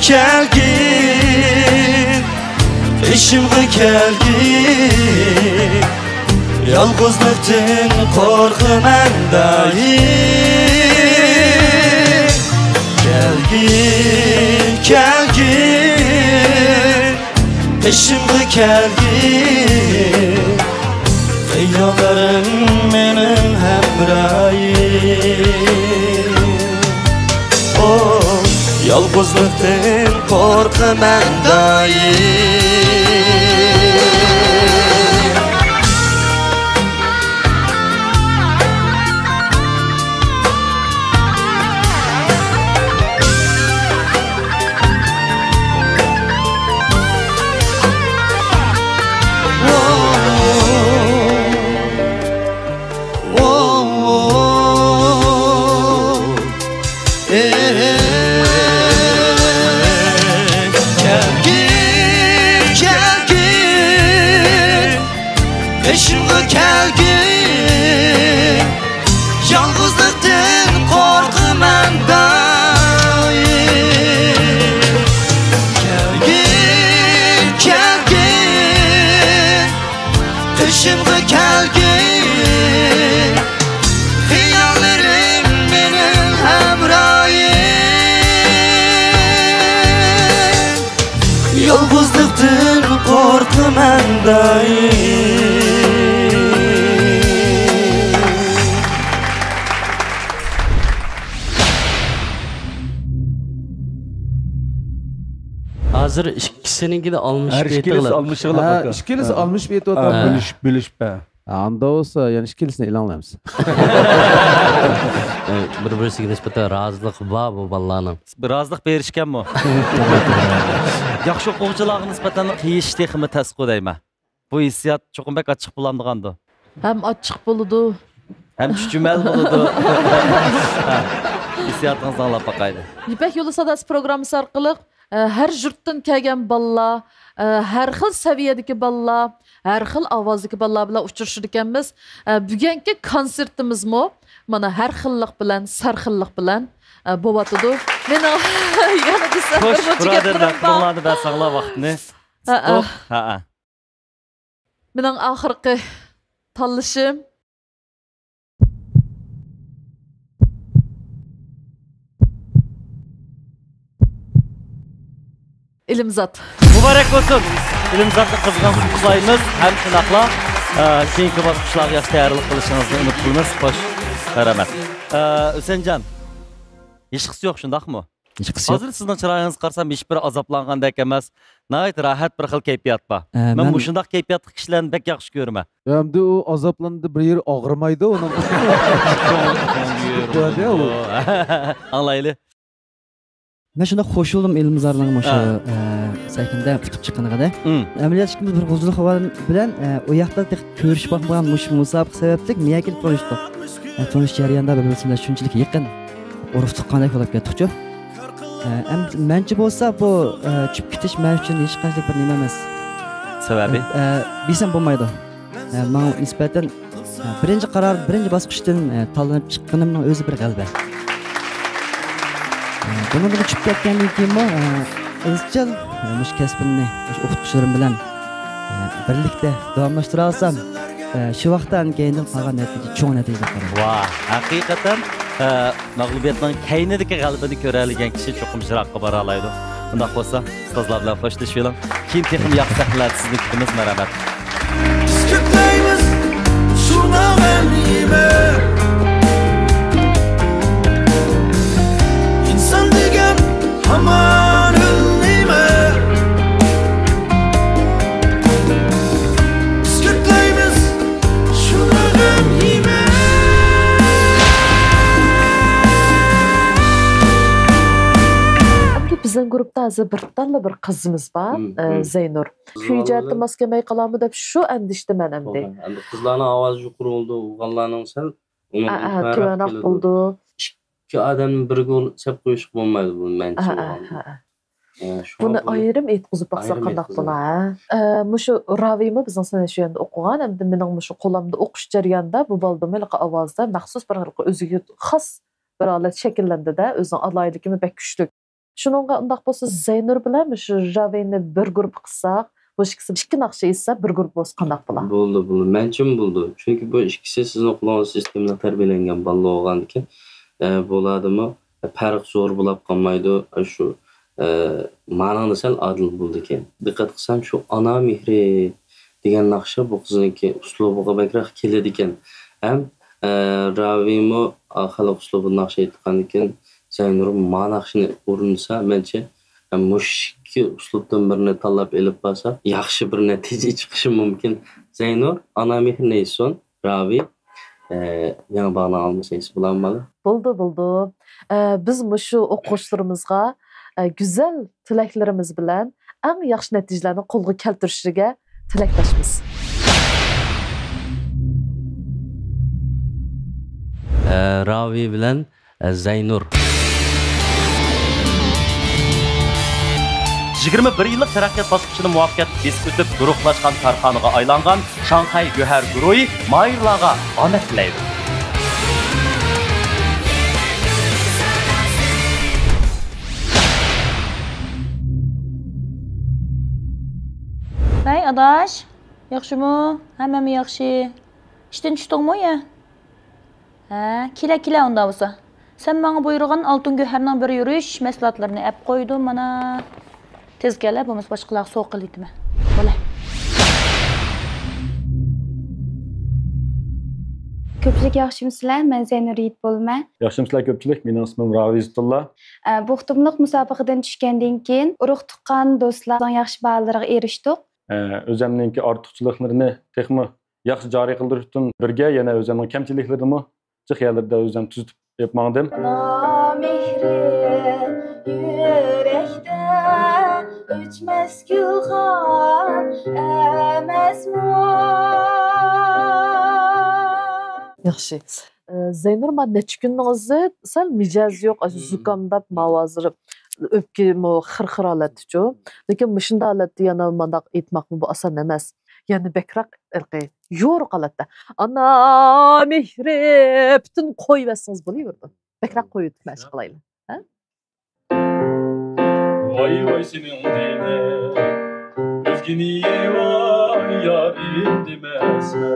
kelgin peşimga kelgin yolg'izlikdan qo'rqaman doim kelgin peşimga kelgin xayollarim mening hamroyim oh yolg'izlikdan qo'rqaman doim peşimga kelgin yolg'izlikdan qo'rqaman doim kelgin peşimga kelgin xiyollarim mening hamroyim yolg'izlikdan qo'rqaman doim Hazır ikisininkini almış Her ikilisi almış Ha, ikilisi almış bir eto tam. Bölüş be. Anda olsa yani ikilisini ilanlayamiz. Bir-birisiga nisbatan razılık var bu balalarning. Birazlık berişken bu. Yaxşı o'quvchilarga nisbatan qiyish texmi tasdiq deyman. Bu hissiyat cho'qim bek ochiq bo'landigandu. Hem açık buludu. Hem chuchmal bo'ladi. Hissiyotingizni anglab boqayli. İpek Yolu Sadası programması arkalık her jurttan kelgen balla, her xil seviyedeki balla, her xil avazdaki balla bilan uçuruşur ekanmiz. Bugungi konsertimiz mo mana her xillik bilan, sarxillik bilan bo'latıdı. Men yana desam Xo'sh, bir birodarlar, bunlarni bas anglab vaqtni. Stop. Ha. Mening oxirgi tanlashim İlimzat. Mübarek olsun. İlimzatni qizg'in qutlaymiz. Ham shunaqla keyingi bosqichlarga yaxshi tayyorlik qilishingizni unutmaymiz. Xo'sh, rahmat. Husanjon. Hech qisi yo'q, shundaqmi? Hech qisi yo'q. Hozir sizning chiroyingizni qarasam hech bir azoblangandek emas. Nəhayət rahat bir xil kayfiyat bor. Men bu shundaq kayfiyatli kishilarni bek yaxshi ko'raman. Endi u azoblanadi bir yer og'rimaydi uni. Anglayli. Ben şunda qo'shildim Elmizarning o'sha sakında tutib chiqqanida. Amaliyot ishimiz bir huzurli havo bilan u yoqda ko'rish bo'lgan musobaqa sababli men kelib qolishdim. Tonish jarayonida bir-birimizga shunchalik yaqin urf tuqqandek bo'lib ketdik-ku. Menchi bo'lsa bu chip ketish men uchun hech qanday bir nima emas. Sababi? Bilsam bo'lmaydi. Men nisbatan birinchi qaror, birinchi bosqichdan tanlanib chiqqanimning o'zi bir g'alaba. Bunun da çıkıp ketgandan keyin bu izchil mush kasbimni o'qituvchilarim bilan birlikda davomlashtira olsam, shu vaqtdan keyin qolgan natija cho'ng natija bo'ladi. Vah, haqiqatan mag'lubiyatning kaynidagi g'alabani ko'ra olgan kishi cho'qim jiroqqa bora oladi. Bundoq bo'lsa, ustozlar bilan xo'shlashib, keyin texnik yaxshi sahnalar sizni kutamiz, marhamat. Kutlaymiz shuna g'anima inson degan hamon o'lmayma biz kutlaymiz shuna g'anima Bizning grupda hozir bir talla bir qizimiz bor, Zeynur. Kuyjatni maskamay qolamı deb shu andishdi men endi. Endi qizlarning ovozi yuqori bo'ldi, o'g'illarning sal tuvanoq bo'ldi. Ikki odamni birga chap qo'yish bo'lmaydi bu mencha. Buni ayrim aytqizib baqsa qandoq bo'lar? Mushu Ravimi bizning sanashiyanda o'qigan, endi mening mushu qo'limda o'qish jarayonida bu baldimiliq ovozda maxsus bir o'ziga xos bir holat shakllandi-da, o'zining alayligini bek kuchli. Şununla undaq bolsa Zeynur bilan şu Ravini bir grup qilsak, bu ikkisi ikki naqsha esa bir grup bo'lsa qanday bo'ladi? Bo'ldi. Menchim bo'ldi. Chunki bu ikkisi sizning quloqingiz sistemida tarbiyalangan balla bo'lgan ekan, bo'ladimi? Farq zo'r bo'lib qolmaydi. Shu ma'noni sal adil bo'ldi ekan. Diqqat qilsam shu ona mehri degan naqsha bu qizniki uslubiga bakroq keladi ekan. Ham Ravimo xalq uslubini naqsha aytgan ekan. Zaynur ma'naqshini o'rinsa, mencha mushki uslubdan birini tanlab elib bo'lsa, yaxshi bir natija chiqishi mumkin. Zaynur ana mehrini aytsin, Ravi yana bana almışsınız bulanmalı. Buldu. Biz şu o'quvchilarimizga güzel tilaklarimiz bilan eng yaxshi natijalarni qo'lga keltirishiga tilakdoshmiz. Ravi bilan Zaynur 21 yıllık terakkiyat basqıçını muvaffaqiyat besib o'tib guruhlashgan tarxoniga aylangan Shanghai Go'har guruhi mayirlarga omad tilaydi. Hey adaş, yaxşımı? Hammami yaxshi. İşten chiqdingmi ya? Ha, kela unda bo'lsa. Sen menga buyurgan Altın Go'harning bir yurish maslahatlarini ap qo'ydim mana. Tez kelib, bo'lmasa boshqalar so'q qilitmi? Bo'la. Ko'pchilik yaxshimisizlar? Men Zaynur Yigit bo'lman. Yaxshimisizlar ko'pchilik? Mening ismim Ravi Izzatullah. Bu xutublik musobaqadan tushgandan keyin urug' tuqqan do'stlarning yaxshi baholariga erishdik. O'zimninki ortiqchiliklarini texmi yaxshi joriy qildirish uchun birga yana o'zimning kamchiliklarini jiq yerlarda o'zim tuzitib yapmandim. Öçmez gülhan emezmu. Yaxshi. Zaynur men necha kuningizda sal mijoz yo'q, zukamdab mavozirib o'pkimi xir holatchu. Lekin shunda holatda yana mandaq aytmoqmi bu oson emas. Yani bekrak erqi yo'q holatda. Ana mehri butun qo'yversiniz bo'laverdi. Bekrak qo'yib mashq qilaylik. Ha? Vay senin dine özginiye vay yarim demesme.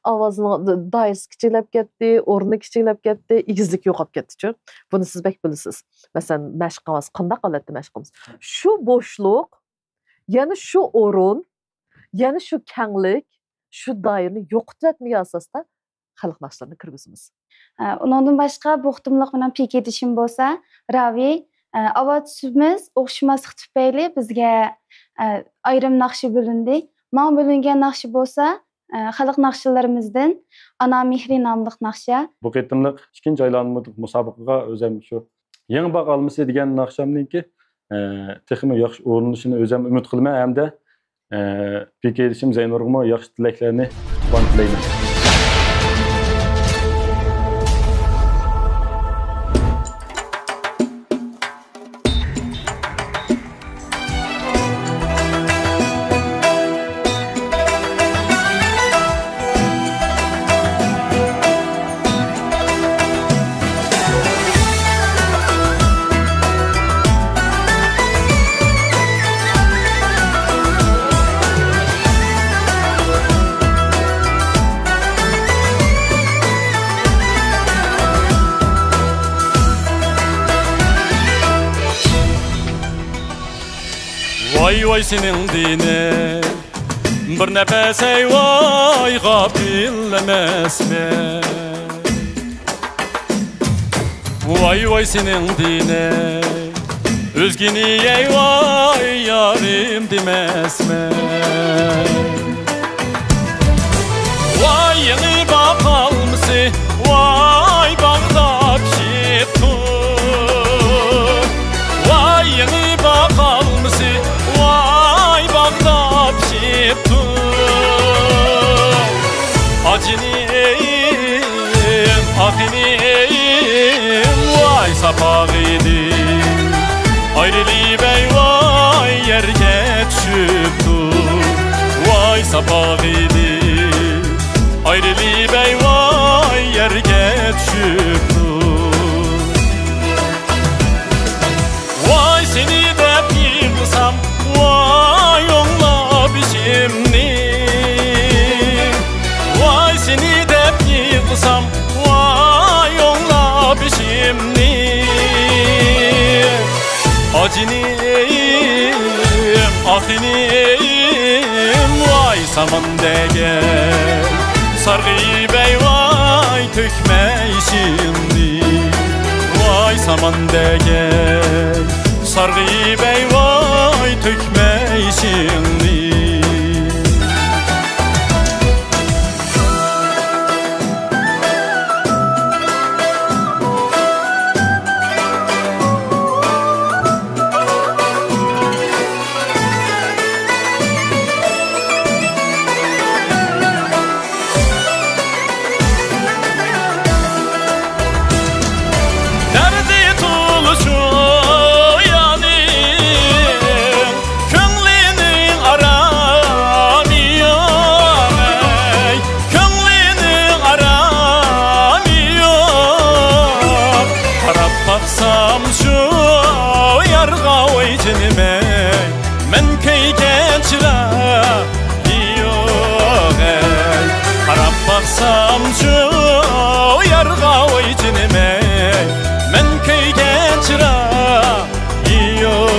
Avazının dairesi kiçiklep ketdi, o'rni kiçiklep ketdi, igizlik yo'qolib ketdi-chu. Buni siz bek bilasiz. Masalan, mashqimiz qanday holatda mashqimiz? Shu bo'shliq, yana shu o'rin, yana shu kenglik, shu doirani yo'qotmayotgan asosda xalq mashqlarini kirgizamiz. Undan boshqa bu xutublik bilan pik etishim bo'lsa, Ravi avazimiz o'xshamaslik tufayli bizga ayrim naqshi bo'lindi. Men bo'lingan naqshi bo'lsa, xalq naqshlarimizdan Ana Mehri nomli naqsha. Bu qitimliq ikkinchi aylanmadik musobaqaga o'zim shu yangi baqa olmasa degan naqshamniki texmi yaxshi o'rinishini o'zim umid qilman hamda pik etishim Zaynurga yaxshi tilaklarni tilayman. Vay senin dine bir nefes ey vay gafillemesme. Vay senin dine özgini ey vay yarim demesme. Vay yeni bakalmışı vay bağda pişittu. Vay yeni bakalmışı vay bağda pişittu. Acıniyim, ahiniyim vay sapağıydı. Ayrılığı bey vay yerge düşüptü. Vay sapağıydı. Ayrılığı bey vay yerge düşüptü. gel Sargıyı bey vay tökme şimdi Vay saman de gel Sargıyı bey vay tökme şimdi Samcu yarga oy cinime men köygen çıra yok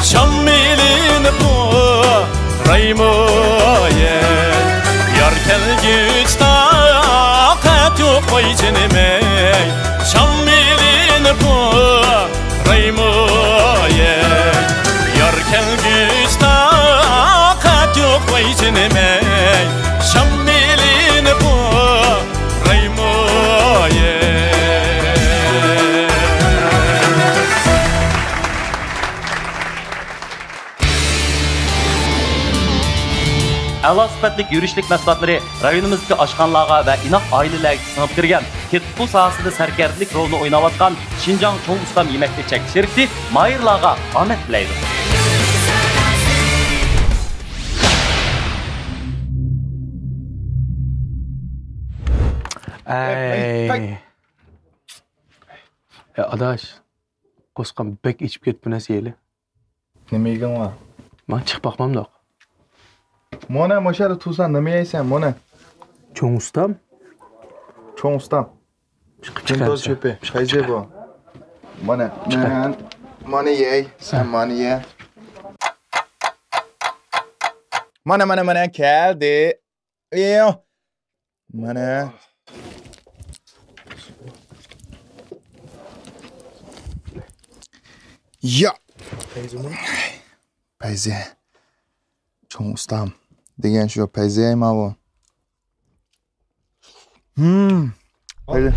Şamilin bu raymoye Yar kelgüç takat yok vay cinime Şamilin bu raymoye Yar kelgüç takat yok vay cinime Şamilin bu raymoye A'la sifatlik yurishlik mahsulotlari rayonimizdagi oshxonalarga va inoq oilalarga singib kirgan ketbu sohasida sarkarlik rolini o'ynayotgan Xinjiang Cho'ng Ustam yemaklik chek sherikti Mayirlarga omad tilaydi. Adaş, qo'sqam bek ichib ketib nasiyeli. Nima yegan va? Men chiqib boqmamdoq. Mana moshada tursan, nima yeysan, mana? Cho'ng ustam. Cho'ng ustam. Chiqib chiqadi. Cho'pi, qaysi bu? Mana, mana yey, sen mana ye. Mana keldi. Yo. Mana. Ya. Payze. Cho'ng ustam. Degan shu payze ma bu. Haydi.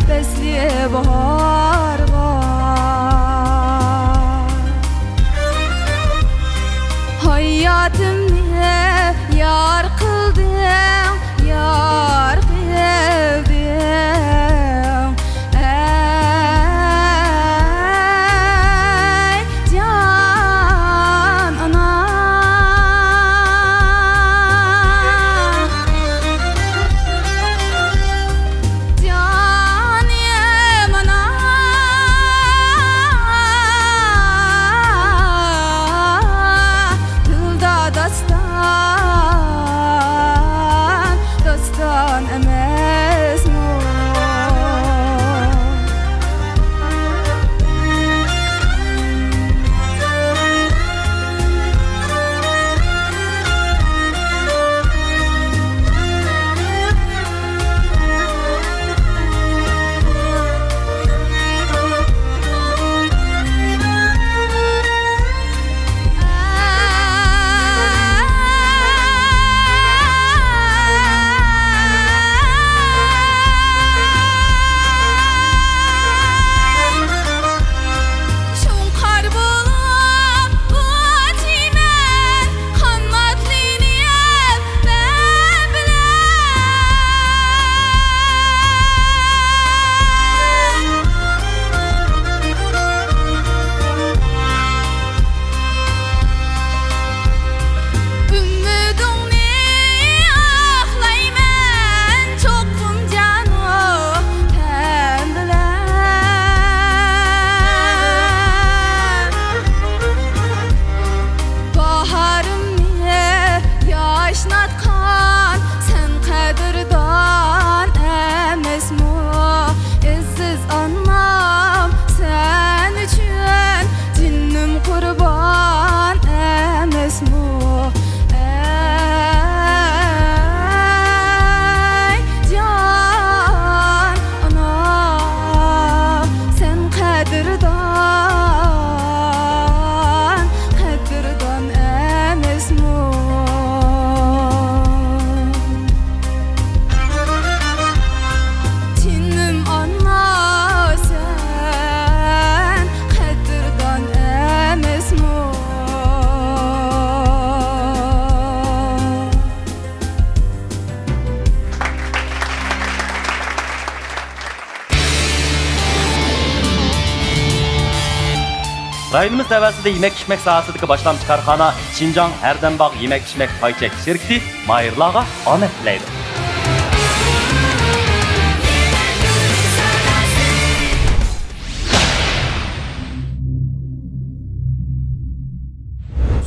besliye baharga hayatımni yar kıldın yar kıldın ey can ana canım ana dılda dastan emes mi? Şunkar bulup uçimen kanmatlıyım ben Ümmüdüğünü ahlaymen çokum canım sen bilen Baharımni yaşnatkan sen kadirdan emesmi izsiz anlam sen üçün cinnim kurban emesmi ey can ana sen kadirdan emesmi Cinnim ana sen kadirdan emesmi Rayonimiz təvəssüdə yemək-içmək sahəsidəki başlanmış karxana Şinjan Hərdən-Bağ yemək-içmək payçək şirkəti Mayırlağa omad tilaydi.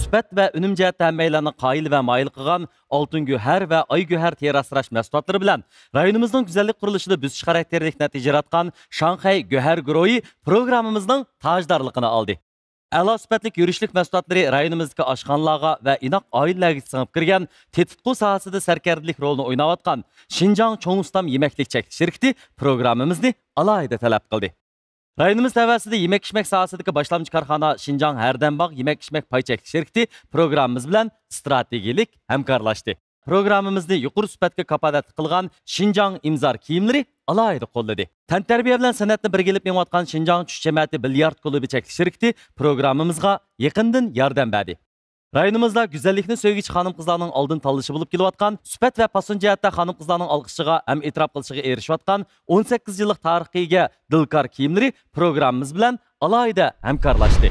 Sübət və ünüm cəhətdə həmməylərini qayıl və mayıl qılğan altın göhər və ay göhər terasıraş məhsullatları bilən rayonumuzun güzəllik quruluşida büzüş xarakterlik nəticə yaratqan Şanxay Göhər Guruhi proqramımızın tajdarlığını aldı. Əla sübətlik yürüşlük məhsullatları rayonumuzdakı aşxanalarga və inaq ailələrə sığıb kirgan tetitqu sahəsində sərkərdilik rolunu oynayatqan Şinjan Çoğustam yeməklik çəkiliş şirkəti proqramımızı alayda tələb qıldı. Rayonumuz təvəssüdə yemək-içmək sahəsidəki başlanmış karxana Şinjan Hərdən-Bağ yemək-içmək pay çəkiliş şirkəti proqramımız bilan strategilik həmkarlaşdı. Proqramımızı yuqori sübətə kapalat qılğan Şinjan imzar kiyimləri alayda qolladı. Tantərbiyə bilan sənətni birgəlib meniyotqan Şinjan Çüş Cəmiyyəti bilyard klubu çəkiliş şirkəti proqramımızga yaqindan yordam berdi. Rayonumuzda güzellikni söygüçü hanım kızlarının aldın tanlışı bulup kilovatkan, süpet ve pasun cihatta hanım kızlarının alqışıga hem etiraf kılışıga erişivatkan 18 yıllık tarihiga dilkar kiyimleri programımız bilen alayda hemkarlaştı.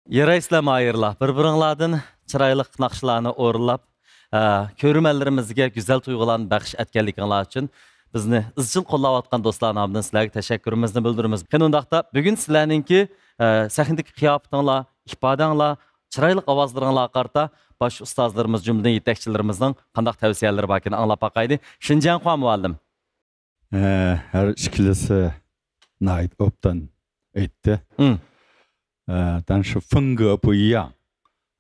Yaraysizlar ayırlar, bir-biringlardan çıraylık naqşlarını orlap, körümellerimizge güzel tuygulan bəxş etkenlikler için bizni izchil qo'llayotgan do'stlar nomidan sizlarga tashakkurimizni bildiramiz. Undaqda bugun sizlarningki sahnadagi qiyofatinglar, ifodanglar, chiroyli ovozlaringlar qarta bosh ustozlarimiz jumladan yetakchilarimizning qanday tavsiyalari borligini anglab boqaylik. Xinjiang muallim. Her ikilisi Night Op'tan etti. 但是风格不一样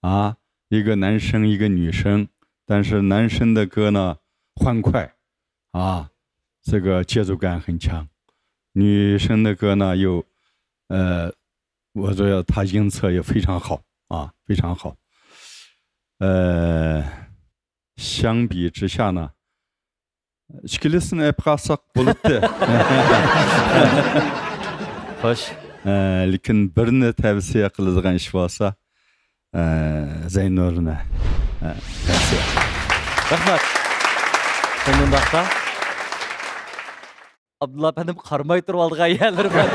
啊，一个男生一个女生，但是男生的歌呢欢快啊。 这个节奏感很强，女生的歌呢又，我觉得她音色也非常好啊，非常好。相比之下呢，ikkilisini hep kalsak buluttu. Hoş. Lekin birini tavsiye qiladigan ish bo'lsa, Zaynurni tavsiye. Rahmat. Sonundaqda Abdullah efendim qarmay turib oldigan yerler var.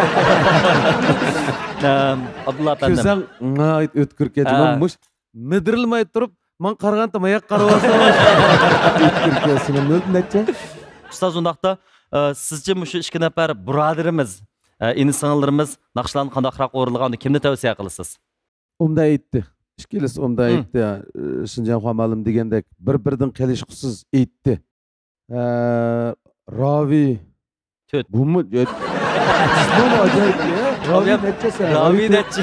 Abdullah efendim. Ko'zang ngayt o'tkir ketmoq. Midrilmay turib, men qaraganda mayak qarab olsam. O'tkir ketsin. Necha? Ustoz undaqda sizce mushu 2 nafar birodarimiz, insanlarımız naqshlarni qandaqroq o'rilganda kimni tavsiya qilasiz? Unda aytdi. İşkilis onda aytdi. Şinjan Xamalim degandek bir-biridan qilishqisiz aytdi. Ravi Töt. Bu mu? Bu acayip ya. Ravi neçesi? Ravi neçe?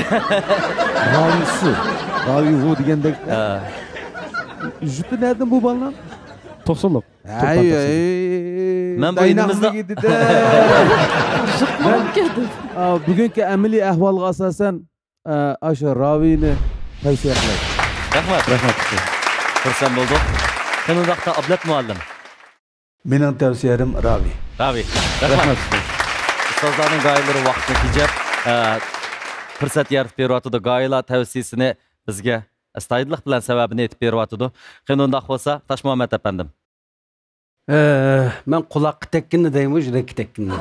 Ravisi. Ravi bu degandek. Jutu nereden bu ballan? To'qsonliq. Ay. Men bu elimizde bugungi amaliy ahvolga asosan o'sha Ravini tavsiya qilaman. Rahmat. Xursand bo'ldik. Qandoqda Ablat muallim. Mening tavsiyalarim Ravi. Rahmat. Ustozlarning g'oyalari vaqtni tejab, fursat yaratib beryapti. G'oyalar tavsiyasini bizga astoydillik bilan sababini aytib beryapti. Qandoq bo'lsa, Tosh Muhammad efendim. Men quloqqa tekkinni deyman, yurakka tekkinni.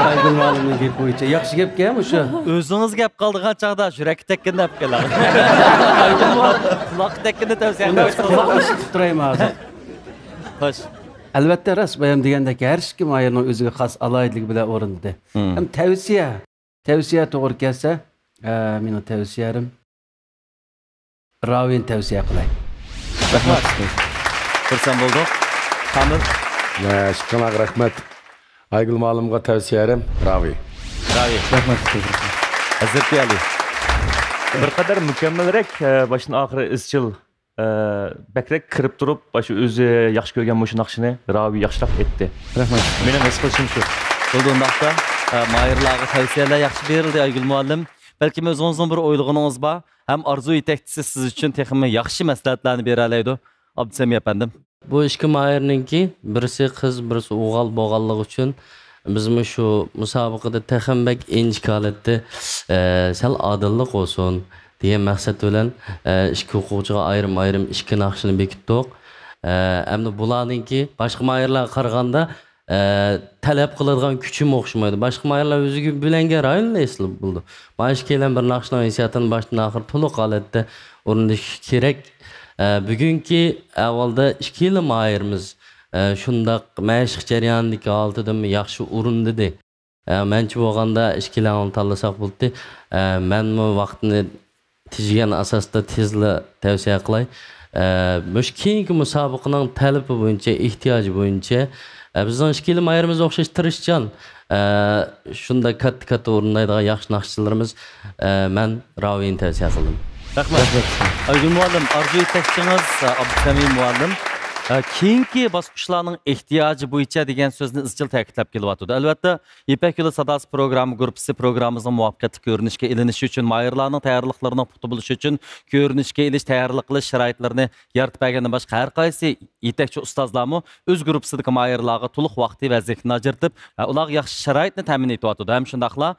Aygul muallimning gap bo'yicha yaxshi gapga o'sha. O'zingiz gap qildigan chaqda yurakka tekkinni deb keladi. Quloqqa tekkinni tavsiya qilasiz. Quloqqa tutib turayman hozir. Xo'sh. Albatta ras bayam degandek har kim ayolning o'ziga xos alohidligi bilan o'rnida. Ham tavsiya to'g'ri kelsa, mening tavsiyalarim Ravin tavsiya qilay. Rahmat. Xursand bo'ldik. Kamil. Shukran, rahmat. Aygul muallimga tavsiyalarim Ravi. Rahmat. Hazreti Ali. Bir qadar mukammalroq, boshdan oxiri izchil, bakrak kirib turib, shu o'zi yaxshi ko'rgan mushu naqshini Ravi yaxshiroq etdi. Rahmat. Mening his qilishim shu. Undaqda mayirlarga tavsiyalar yaxshi berildi Aygul muallim. Balki o'zingizning bir o'ylig'ingiz bor, ham arzu yetakchisi siz uchun texmi yaxshi maslahatlarni bera oladi. Abdusami efendim. Bu ikki mayirninki birisi qiz, birisi o'g'il bo'lganligi uchun bizmi shu musobaqada texmbek inchik holatda sal odillik olsun degan maqsad bilan ikki o'quvchiga ayrim ikki naqshini bekitdik. Endi bularninki boshqa mayirlarga qaraganda talab qiladigan kuchim o'xshamaydi. Boshqa mayirlar o'ziga bilangan rayonlar eslab bo'ldi. Mana shu kelgan bir naqshning hissiyatini boshdan oxir to'liq holatda o'rnatish kerak. Bugungi avvalda 2 yil mayirimiz shundaq mashq jarayonidagi oldidan yaxshi urindi. Menchi bo'lganda 2 yilni tanlasak bo'ldi. Men bu vaqtni tejgan asosda tezla tavsiya qilay. Mush keyingi musobaqaning talabi bo'yicha, ehtiyoji bo'yicha bizning 2 yil mayirimiz o'xshash tirishchan. Shunda katta o'rindaydigan yaxshi naqshchilarimiz men Ravini tavsiya qildim. Rahmat. Aygul muallim, arzu yetakchiniz Abdusami muallim keyingi bosqichlarning ehtiyoji bo'yicha degan so'zni izchil ta'kidlab kelyapti. Albatta, Ipak yo'li sadosi programma guruhi programmamizning muvaffaqiyatli ko'rinishga ilinishi uchun, mayirlarning tayyorliklarining puxta bo'lishi uchun ko'rinishga ilish, tayyorlik qilish sharoitlarini yaratib bergandan boshqa har qaysi yetakchi ustozlarmi o'z guruhisidagi mayirlarga to'liq vaqti va zehnni ajratib, ularga yaxshi sharoitni ta'min etyapti. Ham shundaqla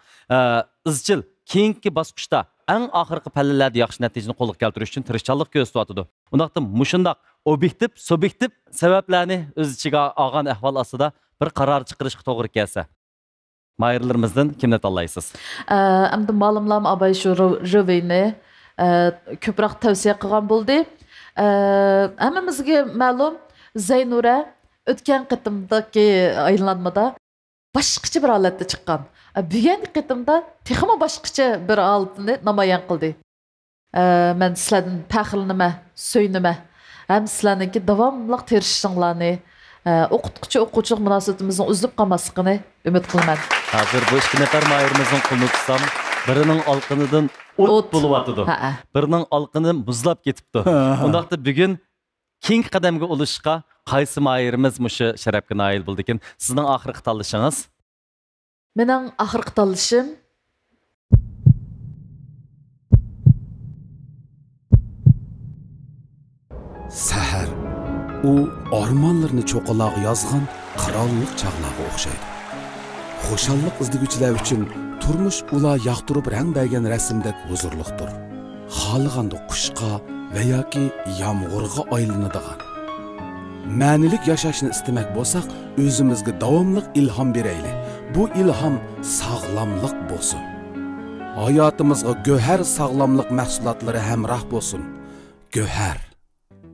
izchil keyingi bosqichda eng oxirgi pallalarda yaxshi natijani qo'lga keltirish uchun tirishchanlik ko'rsatyapti. Undaqda mushundaq obyektiv, subyektiv sabablarni o'z ichiga olgan ahvol ostida bir qaror chiqarishga to'g'ri kelsa, mayirlarimizdan kimni tanlaysiz? Endi ma'lumlam abay shu Ravini ko'proq tavsiya qilgan bo'ldi. Hammamizga ma'lum, Zaynura o'tgan qitimdagi aylanmada boshqacha bir holatda chiqqan. Bugungi qitimda texmi boshqacha bir holatni namoyon qildi. Men sizlardan faxrlanaman, so'yinaman. Hem sizlarninki davomli tirishinglarni, o'qituvchi-o'quvchilik munosabatimizning uzilib qolmasligini umid qilaman. Hozir bu 2 nafar mayirimizning qo'lini tutsam, birining olqinidan o't bo'lyapti. Birining olqini muzlab ketibdi. Undaqda bugun keng qadamga olishga qaysi mayirimiz mushu sharafga noil bo'ldi ekan? Sizning oxirgi tanlashingiz? Mening oxirgi tanlashim Aygul muallim. Aygul muallim, arzu yetakchimiz Abdusami muallim keyingi bosqichlarning ehtiyoji bo'yicha degan so'zni izchil ta'kidlab kelyapti. Albatta, Ipak yo'li sadosi programma guruhi programmamizning muvaffaqiyatli ko'rinishga ilinishi uchun, mayirlarning tayyorliklarining puxta bo'lishi uchun ko'rinishga ilish, tayyorlik qilish sharoitlarini yaratib bergandan boshqa har qaysi yetakchi ustozlarmi o'z guruhisidagi mayirlarga yaxshi sharoitni ta'min etyapti. Ham shundaqla keyingi bosqichda Səhər u armonlarını çoqalağa yazğan qirollik çağlarga o'xshaydi. Xo'shallik izdiguvchilar uchun turmush ular yoqtirib rang bergan rasmdek huzurliqdir. Xohlaganda qushqa va yoki yomg'irga aylanadigan. Ma'nilik yashashni istamak bo'lsak, o'zimizga davomli ilhom beraylik. Bu ilhom sog'lomlik bo'lsin. Hayotimizga go'har sog'lomlik mahsulotlari hamroh bo'lsin. Go'har.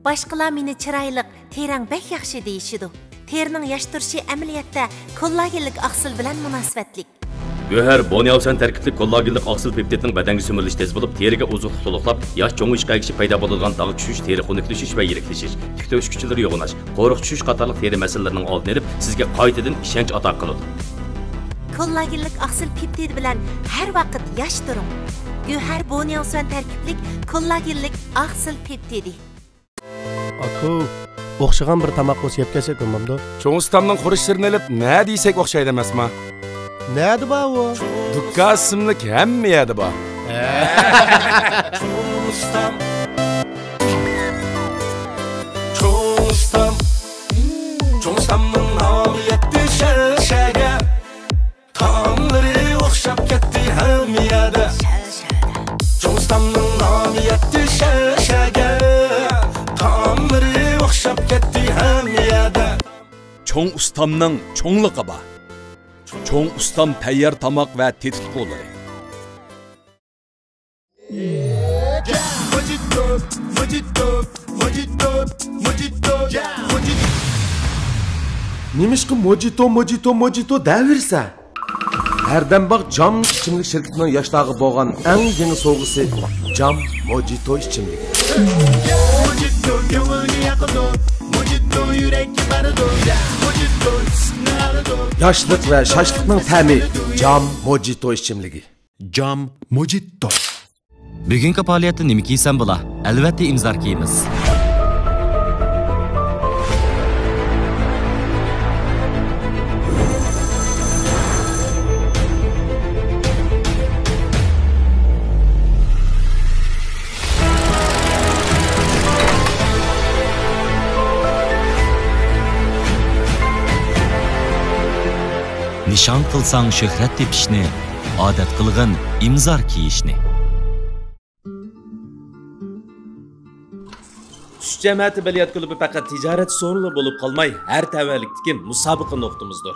Başqalar meni chiroyli, terang bek yaxshi deyishidi. Terining yosh turishi amaliyotda kollagenlik oqsil bilan munosabatlik. Göher Bonyavsan tarkibli kollagenlik oqsil peptidning badanga so'milishi tez bo'lib, teriga ozuqlik to'liqlab, yosh cho'ng'ish qaygishi paydo bo'ladigan dog' tushish, teri xunuklashish va yiriklashish, tikta o'skuchlari yo'g'inash, qo'riq tushish qatorliq teri masalalarining oldini olib, sizga qaytadan ishonch ato qiladi. Kollagenlik oqsil peptid bilan har vaqt yosh turing. Göher Bonyavsan tarkibli kollagenlik oqsil peptidi. Aku, o'xshagan bir tamoq bo'lsa yeb kelsak bo'lmamdi. Cho'ng ustamning xurishlarini olib, nima deysak o'xshaydi emasmi? Nadi bu? Dukka ismli hamma yerda bor. Cho'ng ustamning nomi yetti sharshaga. Taomlari o'xshab ketdi hamma yerda. Cho'ng ustamning nomi yetti sharshaga. Taomlari o'xshab ketdi hamma yerda. Cho'ng ustamning cho'ngliqi bor. Cho'ng ustam tayyor tamoq va tetik qo'llari. Nimishqi mojito davirsa? Hərdən bax Jam ichimlik şirketining yoshlarga bo'lgan eng yangi sovg'isi Jam Mojito ichimligi. Mojito ko'ngilga yaqindir. Mojito yurakka baradur. Mojito Yoshlik va shoshlikning ta'mi Jam Mojito ichimligi. Jam Mojito. Bugungi faoliyatda nima kiysam bo'la? Albatta imzor kiyamiz. Nishon qilsang shuhrat tepishni, odat qilg'in imzor kiyishni. Tush jamiyati bilyat klubi faqat tijorat sonli bo'lib qolmay, har tavallikdagi musobaqa nuqtamizdir.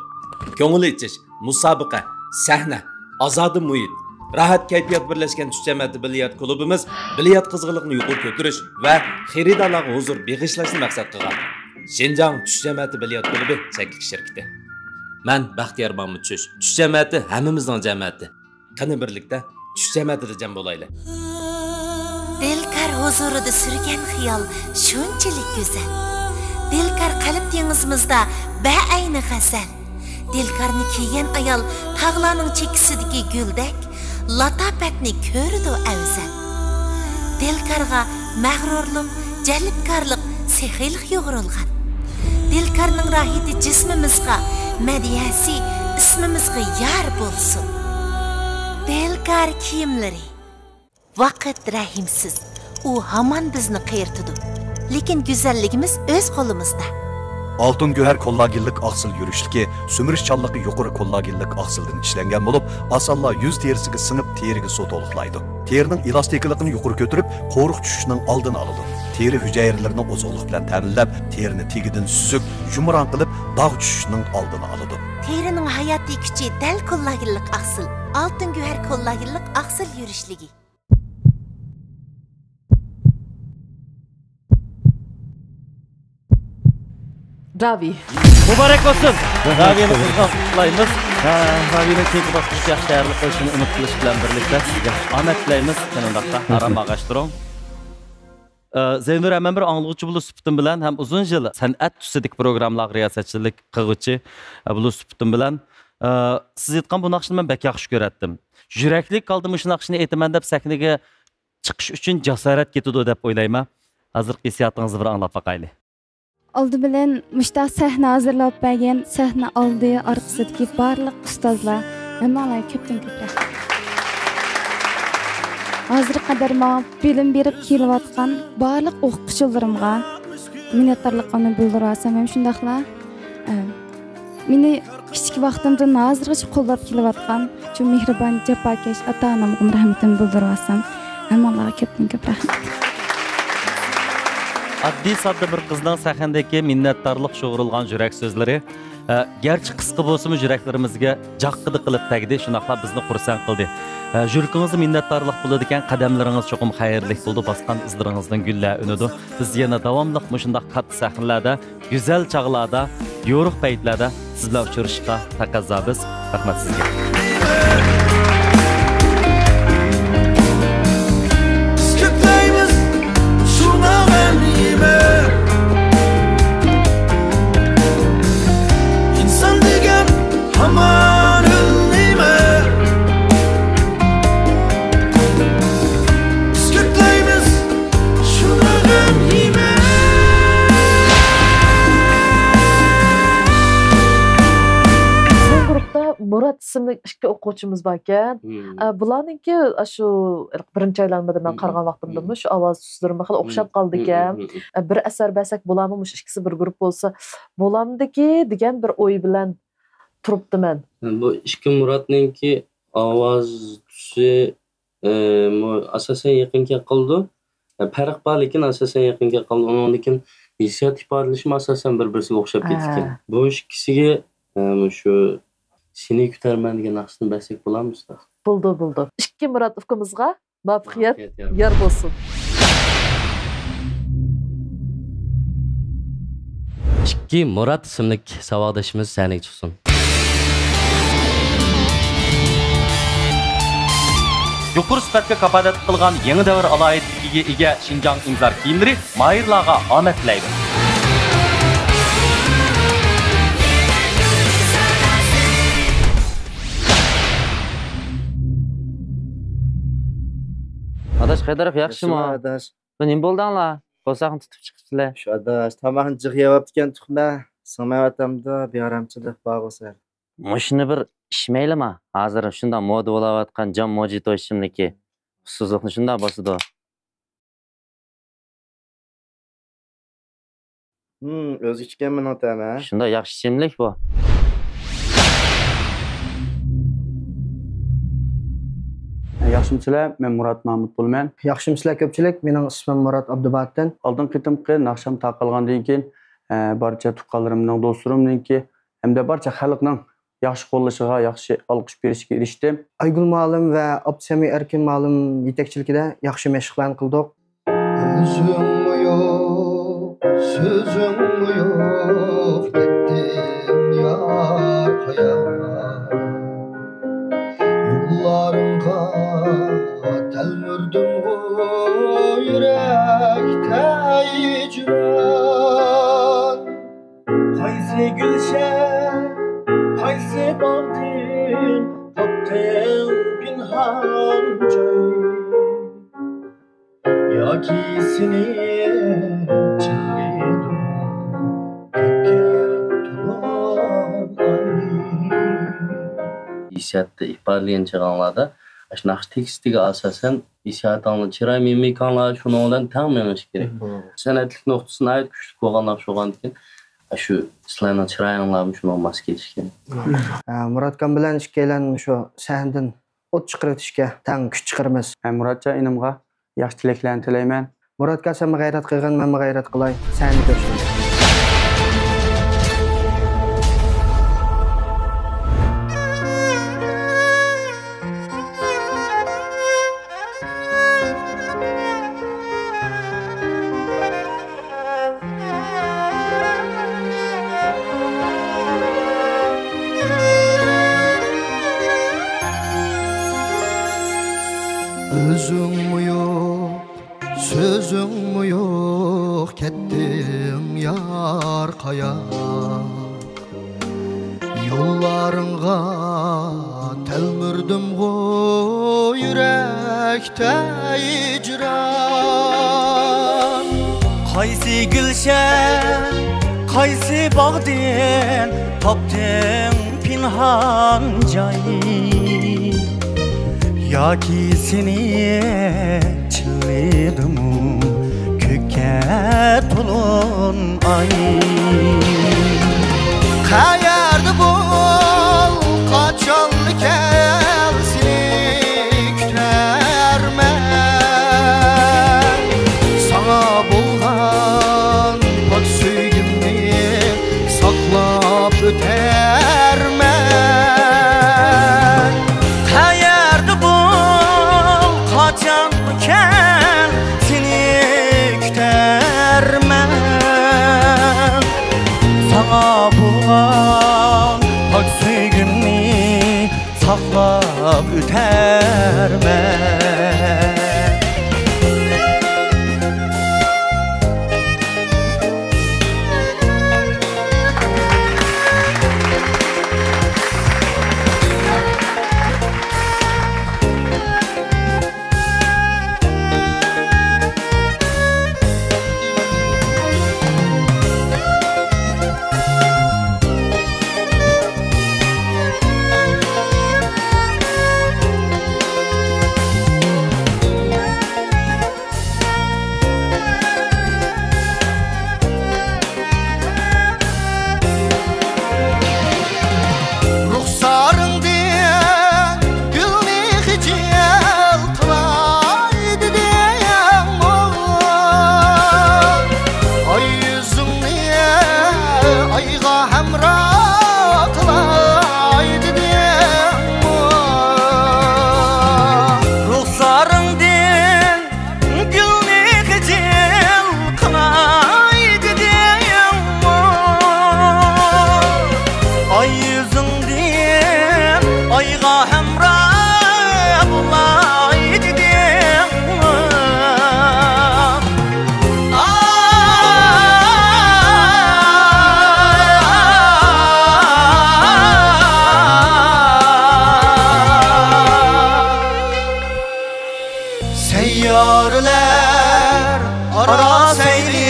Ko'ngil ichish, musobaqa, sahna, ozodi muhit, rahat kayfiyat birlashgan tush jamiyati bilyat klubimiz bilyat qizg'inlikni yuqori ko'tarish va xaridorlarga huzur beg'ishlashni maqsad qilgan. Xinjiang tush jamiyati bilyat klubi cheklik shirkati. Men Baxtiyor Mahmud Tush jamiyati hammamizning jamiyati. Qani birlikda tush jamiyatida jam bo'laylik. Dilkar huzurida surgan xiyol shunchalik go'zal. Dilkar qalb dengizimizda ba'ayni g'azal. Dilkarni kiygan ayol tog'larning chekisidagi guldek, latofatni ko'rdi afzal. Dilkarga mag'rurlik, jalbkorlik, sehiylik yo'g'rilgan. Dilkarning rohati jismimizga, madiyasi ismimizga yar bo'lsin. Dilkar kiyimlari vaqt rahimsiz, u hamon bizni qayirtidi. Lekin go'zalligimiz o'z qo'limizda. Altın göher kollagenlik aqsil yürüşlüki, sömürüşçallıqı yuqori kollagenlik aqsildan işlengen bulup, asalla yüz terisiga sınıp teriga su toluqlaydı. Terinin elastikliğini yuqori götürüp, qo'riq tushishning oldini oladi. Teri hücrelerini ozuqlik bilan ta'minlab, terini tegidan süzük, yumron qilib, dog' tushishning oldini oladi. Terining hayotiy kuchi dal kollagenlik aqsil, oltin göher kollagenlik aqsil yurishligi. Ravi. Mübarek olsun. Ravi'ni kutlaymiz. Ravi'nin keyfi basqıch yaxshi tayyorlik qilishini umid qilish bilan birlikda sizga omad tilaymiz. Kanalda aram ag'ashtiring. Zeynur men bir anglag'uchi bo'lib suhbatim bilan ham uzun yil san'at tusidik programmalar riyosatchilik qilg'uchi bo'lib suhbatim bilan siz aytgan bu naqshni men bak yaxshi ko'ratdim. Yuraklik qoldim shu naqshni aytaman deb sahnaga chiqish uchun jasorat ketadi deb o'ylayman. Hozir hissiyotingizni bir anglab boqaylik. Oldu bilen müştaq sahne hazırlap bergen, sahne aldı arqasidagi barliq ustozlar, hammalar köpten köp. Hozir qadar men bilim berib kelayotgan barliq o'quvchilarimga, minnatdorligimni bildiryapsam. Hem shundaqla meni kichik vaqtimdan hozirgacha qo'llab kelayotgan shu mehribon jafokash ota-onamga rahmatimni bildiryapsam. Hammalarga ko'p rahmat. Addiy sodda bir qizning sahnadagi minnatdorlik sho'g'rilgan yurak so'zlari gerçi qisqa bo'lsa-mu yuraklarımizga jaqqidi qilib tagdi, shunaqla bizni xursand qildi. Yuragingizda minnatdorlik bo'ladigan qadamlaringiz cho'qim xayrli bo'ldi, bosgan izlaringizdan gullar unidi. Biz yana davomli mushundaq qattiq sahnalarda, go'zal chog'larda, yo'riq paytlarda sizlar uchrashishga taqozomiz. Rahmat sizga. İnsan degan hamon o'lmaymi? Iskutlaymiz shuni ham yeymi? Bizning grupda Murat ismli ikki o'quvchimiz bor ekan. Bularningki shu birinchi aylanmada men qaragan vaqtimda shu ovoz so'zlarga xil o'xshab qoldi ekan. Bir asar basak bo'larmi, mush ikkisi bir guruh bo'lsa bo'lamdiki degan bir o'y bilan turibdiman. Bu ikki Muratningki ovoz tusi asosan yaqinga qildi. Farq bor, lekin asosan yaqinga qildi. Undan keyin hissiyot ifodalashi asosan bir-biriga o'xshab ketgan. Bu ikkisiga shu seni kutarman degan naqshni basak bo'lamizda. Bo'ldi. Ikki Murat ufqimizga muvaffaqiyat yor bo'lsin. Ikki Murat ismli savodashimiz sahnaga chiqsin. Yuqori sifatga kafolat qilgan yangi davr alohidligiga ega Xinjiang imzor kiyimlari mayirlarga omad tilaydi. Adaş Qaydarov yaxshimi? Adaş. Nima bo'ldinglar? Qo'saqni tutib chiqibsizlar. Shu adaş, tomoqni jiq yeyaptikan tuxma, sig'mayaptimda, bearamchilik bor bo'lsa. Mashina bir ishmaylimi? Hozir shunda moda bo'layotgan Jam Mojito ishimniki. Ussizlikni shunda bosidi. O'zi ichganman otama. Shunda yaxshi ishimlik bu. Yaxshimsizlar, men Murat Mahmud bo'lman. Yaxshimsizlar ko'pchilik, mening ismim Murat Abdubattin. Oldin qitimqi naqsham taqilgandan keyin barcha tuqqanlarimning, do'stlarimningki hamda barcha xalqning yaxshi qo'llashiga, yaxshi olqish berishiga erishdim. Aygul Ma'lum va Abdusami Erkin Ma'lum yetakchiligida yaxshi mashqlarni qildik. O'zim yo'q, so'zim yo'q, ketdim yar qo'ya. Yollarınga telmürdüm o yürekte icran. Kaysi gülşen, kaysi bağdin, taptım pinhan cay. Ya ki seni çilledim, köke tulan ay. Hissiyatda ifodalagan chog'larda shunaqa tekstiga asosan hissiyotni chiroy mimikanlar shuni bilan ta'minlash kerak. San'atlik nuqtasini ayt kuchli bo'lganlar bo'lgan ekan, shu sizlarning chiroyinglarni shuni olmas ketish kerak. Muratjon bilan ikkalan shu sahnadan o't chiqaritishga tang kuch chiqaramiz. Muratjon inimga yaxshi tilaklarni tilayman. Muratga sen g'ayrat qilgan, men g'ayrat qilay. Sahna ko'rishamiz. Özüm yok, sözüm yok, kettim yar kaya. Yollarınga telmürdüm o yürekte icran. Qaysi gülşen, qaysi bağdin, tapdın pinhan cay. Yoki seni chillidimu ko'kka to'lin ay Qayerda bol qachonli kel seni kutarman Sana bo'lgan pok suygimni saqlab o'tarman Qayerda bol qachonli kel seni kutarman Sana bo'lgan pok suygimni saqlab o'tarman Sayyorlar ora sayli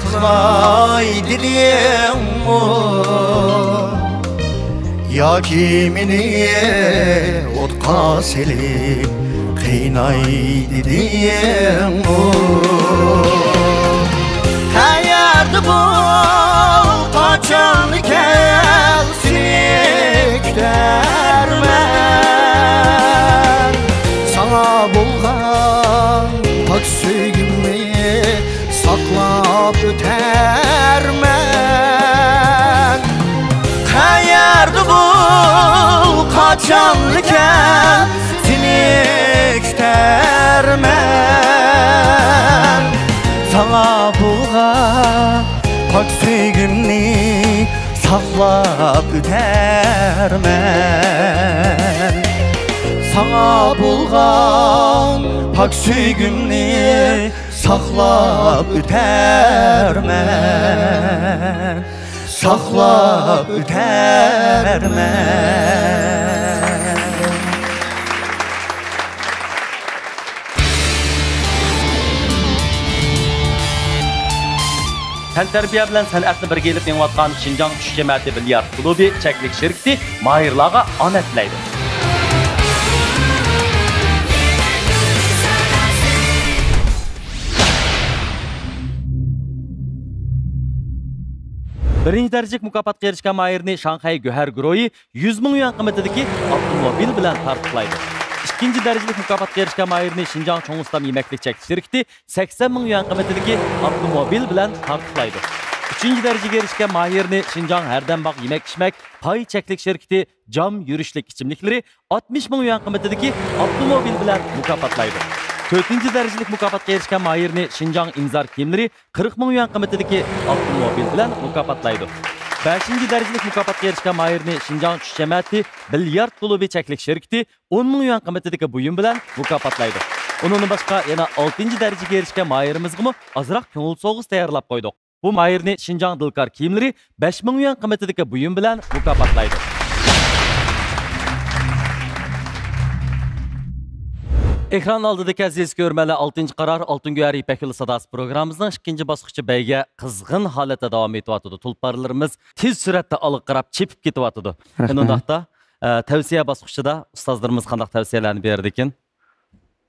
qilmay dedimmi yoki meni o'tqa selib qiynay dedimmi Qayerda bol qachonli kel seni kutarman Sana bo'lgan pok suygimni saqlab o'tarman Qayerda bol qachonli kel seni kutarman Sana bo'lgan pok suygimni saqlab o'tarman Sana bo'lgan pok suygimni saqlab o'tarman Saqlab o'tarman Tantarbiya bilan san'atni birga elib yengayotgan Şinjan tush jamiyati bilyard klubi cheklik shirkati mahirlarga omad tilaydi. Birinchi darajalik mukofotga erishgan mahirni Shanxay Go'har guruhi 100 ming yuan qiymatidagi avtomobil bilan taqdirlaydi. İkinci darajalik mukofotga erishgan mahirni Şinjan Cho'ng'ustam yemeklik cheklik shirkati 80 ming yuan qiymatidagi avtomobil bilan taqdirlaydi. Üçüncü darajaga erishgan mahirni Şinjan Herdambaq yemek-içmek pay cheklik shirkati jam yurishlik ichimliklari 60 ming yuan qiymatidagi avtomobil bilan mukofotlaydi. 4. darajalik mukofotga erishgan mahirni Şinjan imzor kiyimlari 40 ming yuan qiymatidagi avtomobil bilan mukofotlaydi. 5. darajalik mukofotga erishgan mahirni Şinjan tush jamiyati bilyard klubi cheklik shirkati 10 ming yuan qiymatidagi buyum bilan mukofotlaydi. Undan boshqa yana 6. darajaga erishgan mahirimizga azroq ko'ngil so'g'is tayyorlab qo'ydik. Bu mahirni Şinjan Dilkar kiyimlari 5 ming yuan qiymatidagi buyum bilan mukofotlaydi. Ekran oldidagi aziz ko'rmalar 6-qaror Oltin Go'har İpek Yo'li sadasi programmamizning 2-bosqichi bayga qizg'in holatda davom etyapti. Tulparlarimiz tez suratda oliqqarab chepib ketyapti. Undaqda tavsiya bosqichida ustozlarimiz qanday tavsiyalarni berdi ekan?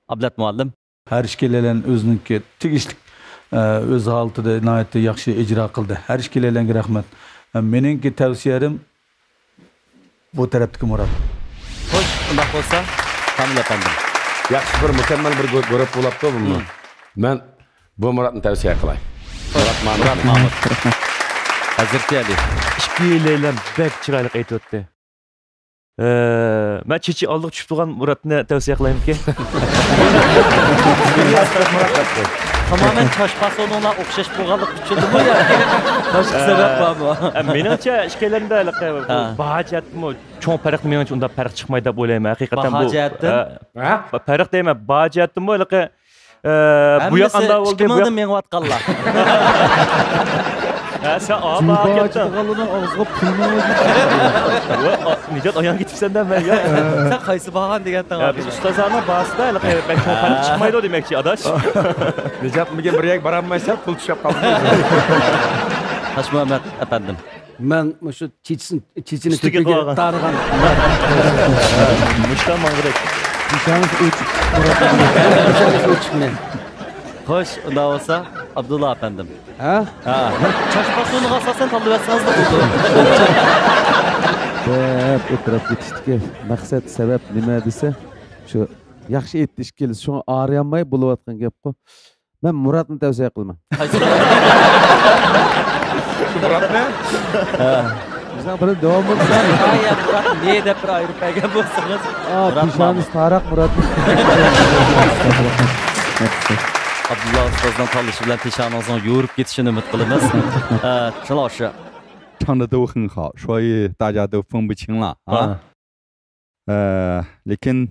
Ablat muallim har ikkalalan o'ziniki tegishli o'z holatida nihoyatda yaxshi ijro qildi. Har ikkalanlarga rahmat. Meningki tavsiyalarim bu tarafdagi Murat. Xo'sh, undaq bo'lsa, Kamil apandim. Yaxshi bir mukammal bir guruh bo'libdi bu. Men bu Muratni tavsiya qilay. Murat Mahmud. Hazreti Ali. İşkilerle bek çıkaylık aytıyordu. Ben çiçi aldık düşüp durgan Murat'ını tavsiye kılayım ki. Tamamen çaşpası onunla okşaş boğalık küçüldü mü ya? Başka sebep var mı? Menimce işkilerinde bahacettim o. Çoğun perek menimce onda perek çıkmayı da böyleyim. Hakikaten bu. Bahacettim? Perek değil mi? Bahacettim bu. Bu yakanda oldu. Şkimandım men vatqalla. Sen ağabey hakikaten. Ağzına pulma Nicat ayağın gitip senden ben ya. Sen kaysı bağan degenden abi. Biz ustazlarına bağısı da ben çoğun çıkmaydı o demekçi adaş. Nicat mı bir yak baranmaysa pul düşüp kaldı. Taş Muhammed efendim. Ben şu çiçini tepege tarıgan. Muştan mangırek. Nişanız uçuk ne? Hoş, unda olsa Abdullah efendim. Ha? Ha. Çaşpasını asasen tanıversanız da oldu. Hep o'tirib ketishdi. Maqsad sabab nima desa, shu yaxshi aytish kelsa, shu ağrıyanmay bo'layotgan gap-ku. Men Muratni tavsiya qilaman. Muratni? Ha. Bizning bilan davom etsin. Ya Murat ne deb bir ayırıp bergan bo'lsangiz. Pishamiz Taraq Murat. Abdullah Ustazdan tanışı bilen pişanınızın yoğurup getişini ümit qilamiz. 陈老师。唱的都很好，所以大家都分不清了啊。lekin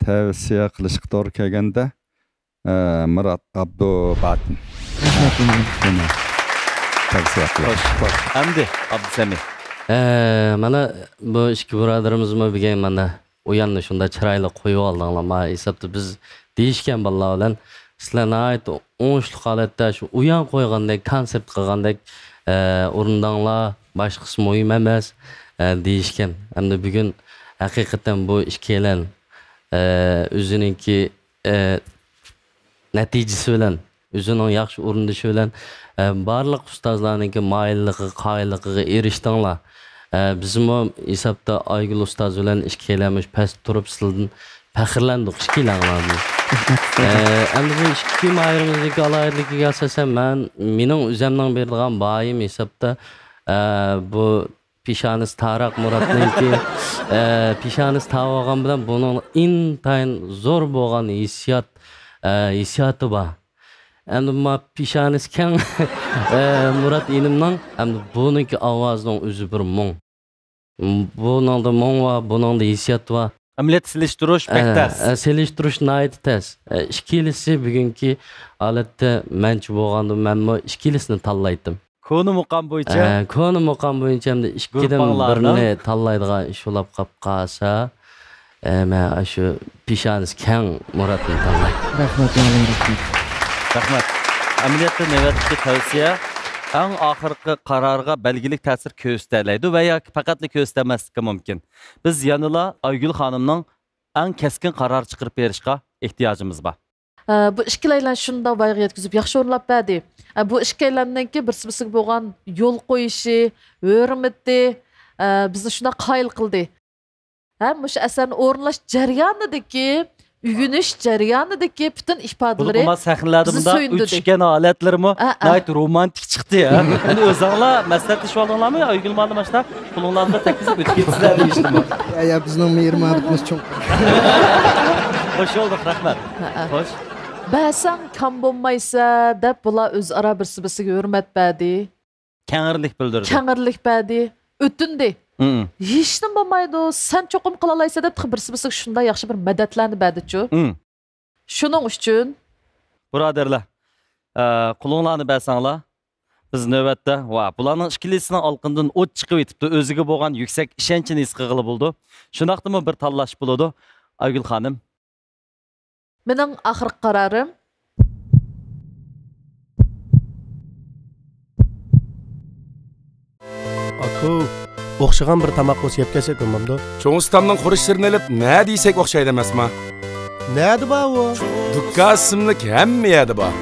tavsiya qilishga to'g'ri kelganda Murat Abdubatin tavsiya qilaman. Hamdi Abdusami. Mana bu ikki birodarimizmi bilgan mana u yanni shunda chiroyli qo'yib oldinglar. Ma hisobda biz deyishgan bolalar bilan sizlarni ayt o'ngishli holatda shu uyan qo'ygandek konsept qilgandek o'rindanglar boshqasi muhim emas deyishgan. Hamda bugun haqiqatan bu ikkalan o'zininki natijasi bilan o'zining yaxshi o'rindishi bilan barliq ustozlarningki moyilligi qoyilligiga erishdinglar. Bizmi hisobda Aygul ustoz bilan ikkalamiz past turib sizlardan faxrlandik ikkalanglarni. Endi bu ikki mayrimizdagi alayligiga asosan mening o'zimning berdigan bayim hisobda bu Pishaniz Taraq Muratningki Pishaniz tavogan bilan buning intayin zo'r bo'lgan hissiyoti bor. Endi ma Pishaniz keng Murat inimning endi buningki ovozining o'zi bir mung. Buningda mung va buningda hissiyot va Ameliyat silishtirish bektas. Silishtirish nayt tas. Ikkilisi bugungi holatda menchi bo'lganda menmi ikkilisini tanlaydim. Konu muqam bo'yicha. Konu muqam bo'yicha hamda ikkidan birini tanlaydigan ish bo'lib qolib qolsa, men shu Pishaniz keng Muratni tanlayman. Rahmat. Rahmat. Ameliyatda navbatdagi tavsiya eng oxirgi qarorga belgilik ta'sir ko'rsatadi va yoki faqat ko'rsatmasligi mumkin. Biz yanıla Aygul xonimning eng keskin qaror chiqarib berishga ehtiyojimiz bor. Bu ikkilaylar shunda voyaga yetkazib yaxshi o'rlab berdi. Bu ikkilarninki birsi-birsiga bo'lgan yo'l qo'yishi, hurmati bizni shunda qoyil qildi. Mush asarni o'rinlash jarayonidagi Ügünüş jarayonidagi bütün ifodalar. Bu sahnalarda uçuşgan holatlarmi nayt romantik chiqdi ya. Endi o'zinglar maslahatlashib oldinglarmi? Aygul xonim mana shunday pulinglarni taklif etib ketsizlar deyishdimi? Ya bizning mehmonimiz cho'ng. Xo'sh bo'ldik, rahmat. Xo'sh. Ba'san kam bo'lmaysa deb bular o'zaro birsi-birsiga hurmat berdi. Kengirlik bildirdi. Kengirlik berdi. O'tindi. Hech nima bo'lmaydi. Sen cho'qim qila olaysan deb birsi-birsiga shunday yaxshi bir madadlarni berdi-chu. Shuning uchun birodarlar, qulinglarni bersanglar, biz navbatda va bularning ikkilisining olqindan o't chiqib etibdi, o'ziga bo'lgan yuksak ishonchni his qilg'ili bo'ldi. Shunaqdimi bir tanlash bo'ladi. Aygul xonim. Mening oxirgi qarorim o'xshagan bir tamoq bo'lsa yeb kelsak bo'lmamdi. Cho'ng ustamning xurishlarini olib, nima deysak o'xshaydi emasmi? Nima bu? Dukka ismlik hamma yerda bor.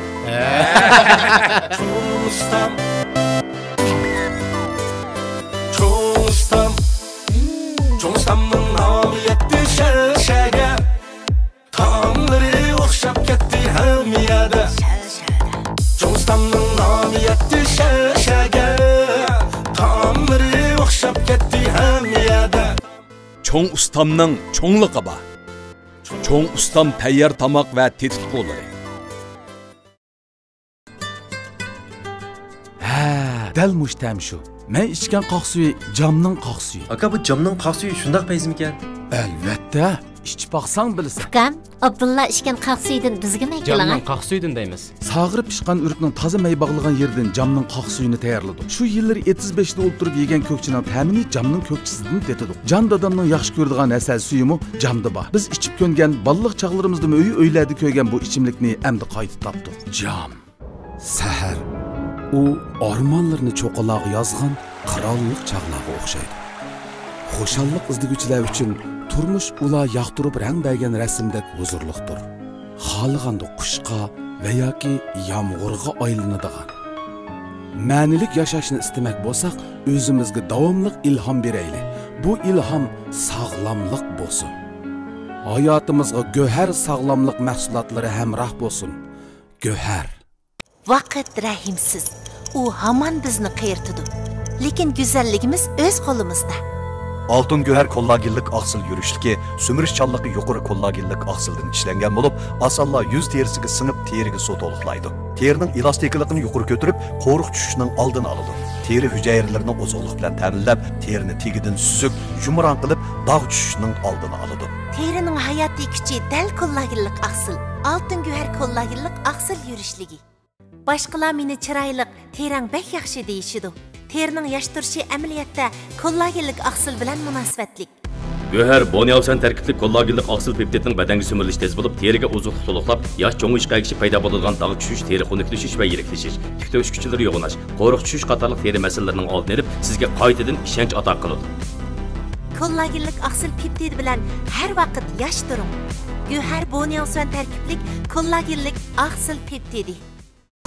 Çoğustamın namı yetti şerşege Tamları okşap ketti hem yerde Çoğustamın namı yetti şerşege Tamları okşap ketti hem yerde Çoğ ustamның çoğluqı бар. Çoğ ustam tayyor tamoq va tetik qo'llari. Dal mushtam shu. Men ichgan qoq suvi jamning qoq suvi. Aka bu jamning qoq suvi shundoq paysmikan? Albatta, ichib baqsang bilasan. Ukam, Abdulla ichgan qoq suvidan bizga nima qilaman? Jamning qoq suvidan deymiz. Sag'irib pishgan urukning toza may bog'lagan yerdan jamning qoq suvini tayyorladik. Shu yillar 75 da o'ltirib yegan ko'kchining ta'mini jamning ko'kchisidan tetidik. Jan dadamning yaxshi ko'radigan asal suyimi jamda bor. Biz ichib ko'ngan balliq chaqlarimizda uylarda ko'ygan bu ichimlikni endi qaytib topdik. Jam. Sahar. U ormonlarni cho'qaloq yozgan qirollik chaqlog'iga o'xshaydi. Xo'shallik izlaguvchilar uchun turmush ular yoqtirib rang bergan rasmdek huzurliqdir. Xohlaganda qushqa va yoki yomg'irga aylanadigan. Ma'nilik yashashni istamak bo'lsak, o'zimizga davomli ilhom beraylik. Bu ilhom sog'lomlik bo'lsin. Hayotimizga go'har sog'lomlik mahsulotlari hamroh bo'lsin. Go'har. Vaqt rahimsiz. U hamon bizni qiyirtidi. Lekin go'zalligimiz o'z qo'limizda. Altın göher kollagenlik aksıl yürüşlüki, sömürüşçallığı yukarı kollagenlik aksıldan işlengen bulup, asalla yüz terisiga sınıp terigi su toluklaydı. Terinin elastikliğini yukarı götürüp, qo'ruq tushishning oldini oladi. Teri hücrelerini ozonlik bilan ta'minlab, terini tegidin süzük, yumran qilib, dog' tushishning oldini oladi. Terining hayotiy kuchi dal kollagenlik aksıl. Altın göher kollagenlik aksıl yurishlige. Boshqalar meni chiroyli, terang bek yaxshi deyishidi. Terining yashtirishi amaliyotda kollagenlik aqsil bilan munosabatlik. Göher Bonyavsan tarkibli kollagenlik aqsil peptidning badanga so'mirilishi tez bo'lib, teriga ozuqlik to'liqlab, yosh cho'ng'ishqa kishi paydo bo'ladigan dog' tushish, teri xunuklashish va yiriklashish, tik to'sh kuchlari yo'g'inash, qo'riq tushish qatorliq teri masalalarining oldini olib, sizga qaytadan ishonch ato qiladi. Kollagenlik aqsil peptid bilan har vaqt yosh turing. Göher Bonyavsan tarkibli kollagenlik aqsil peptidi.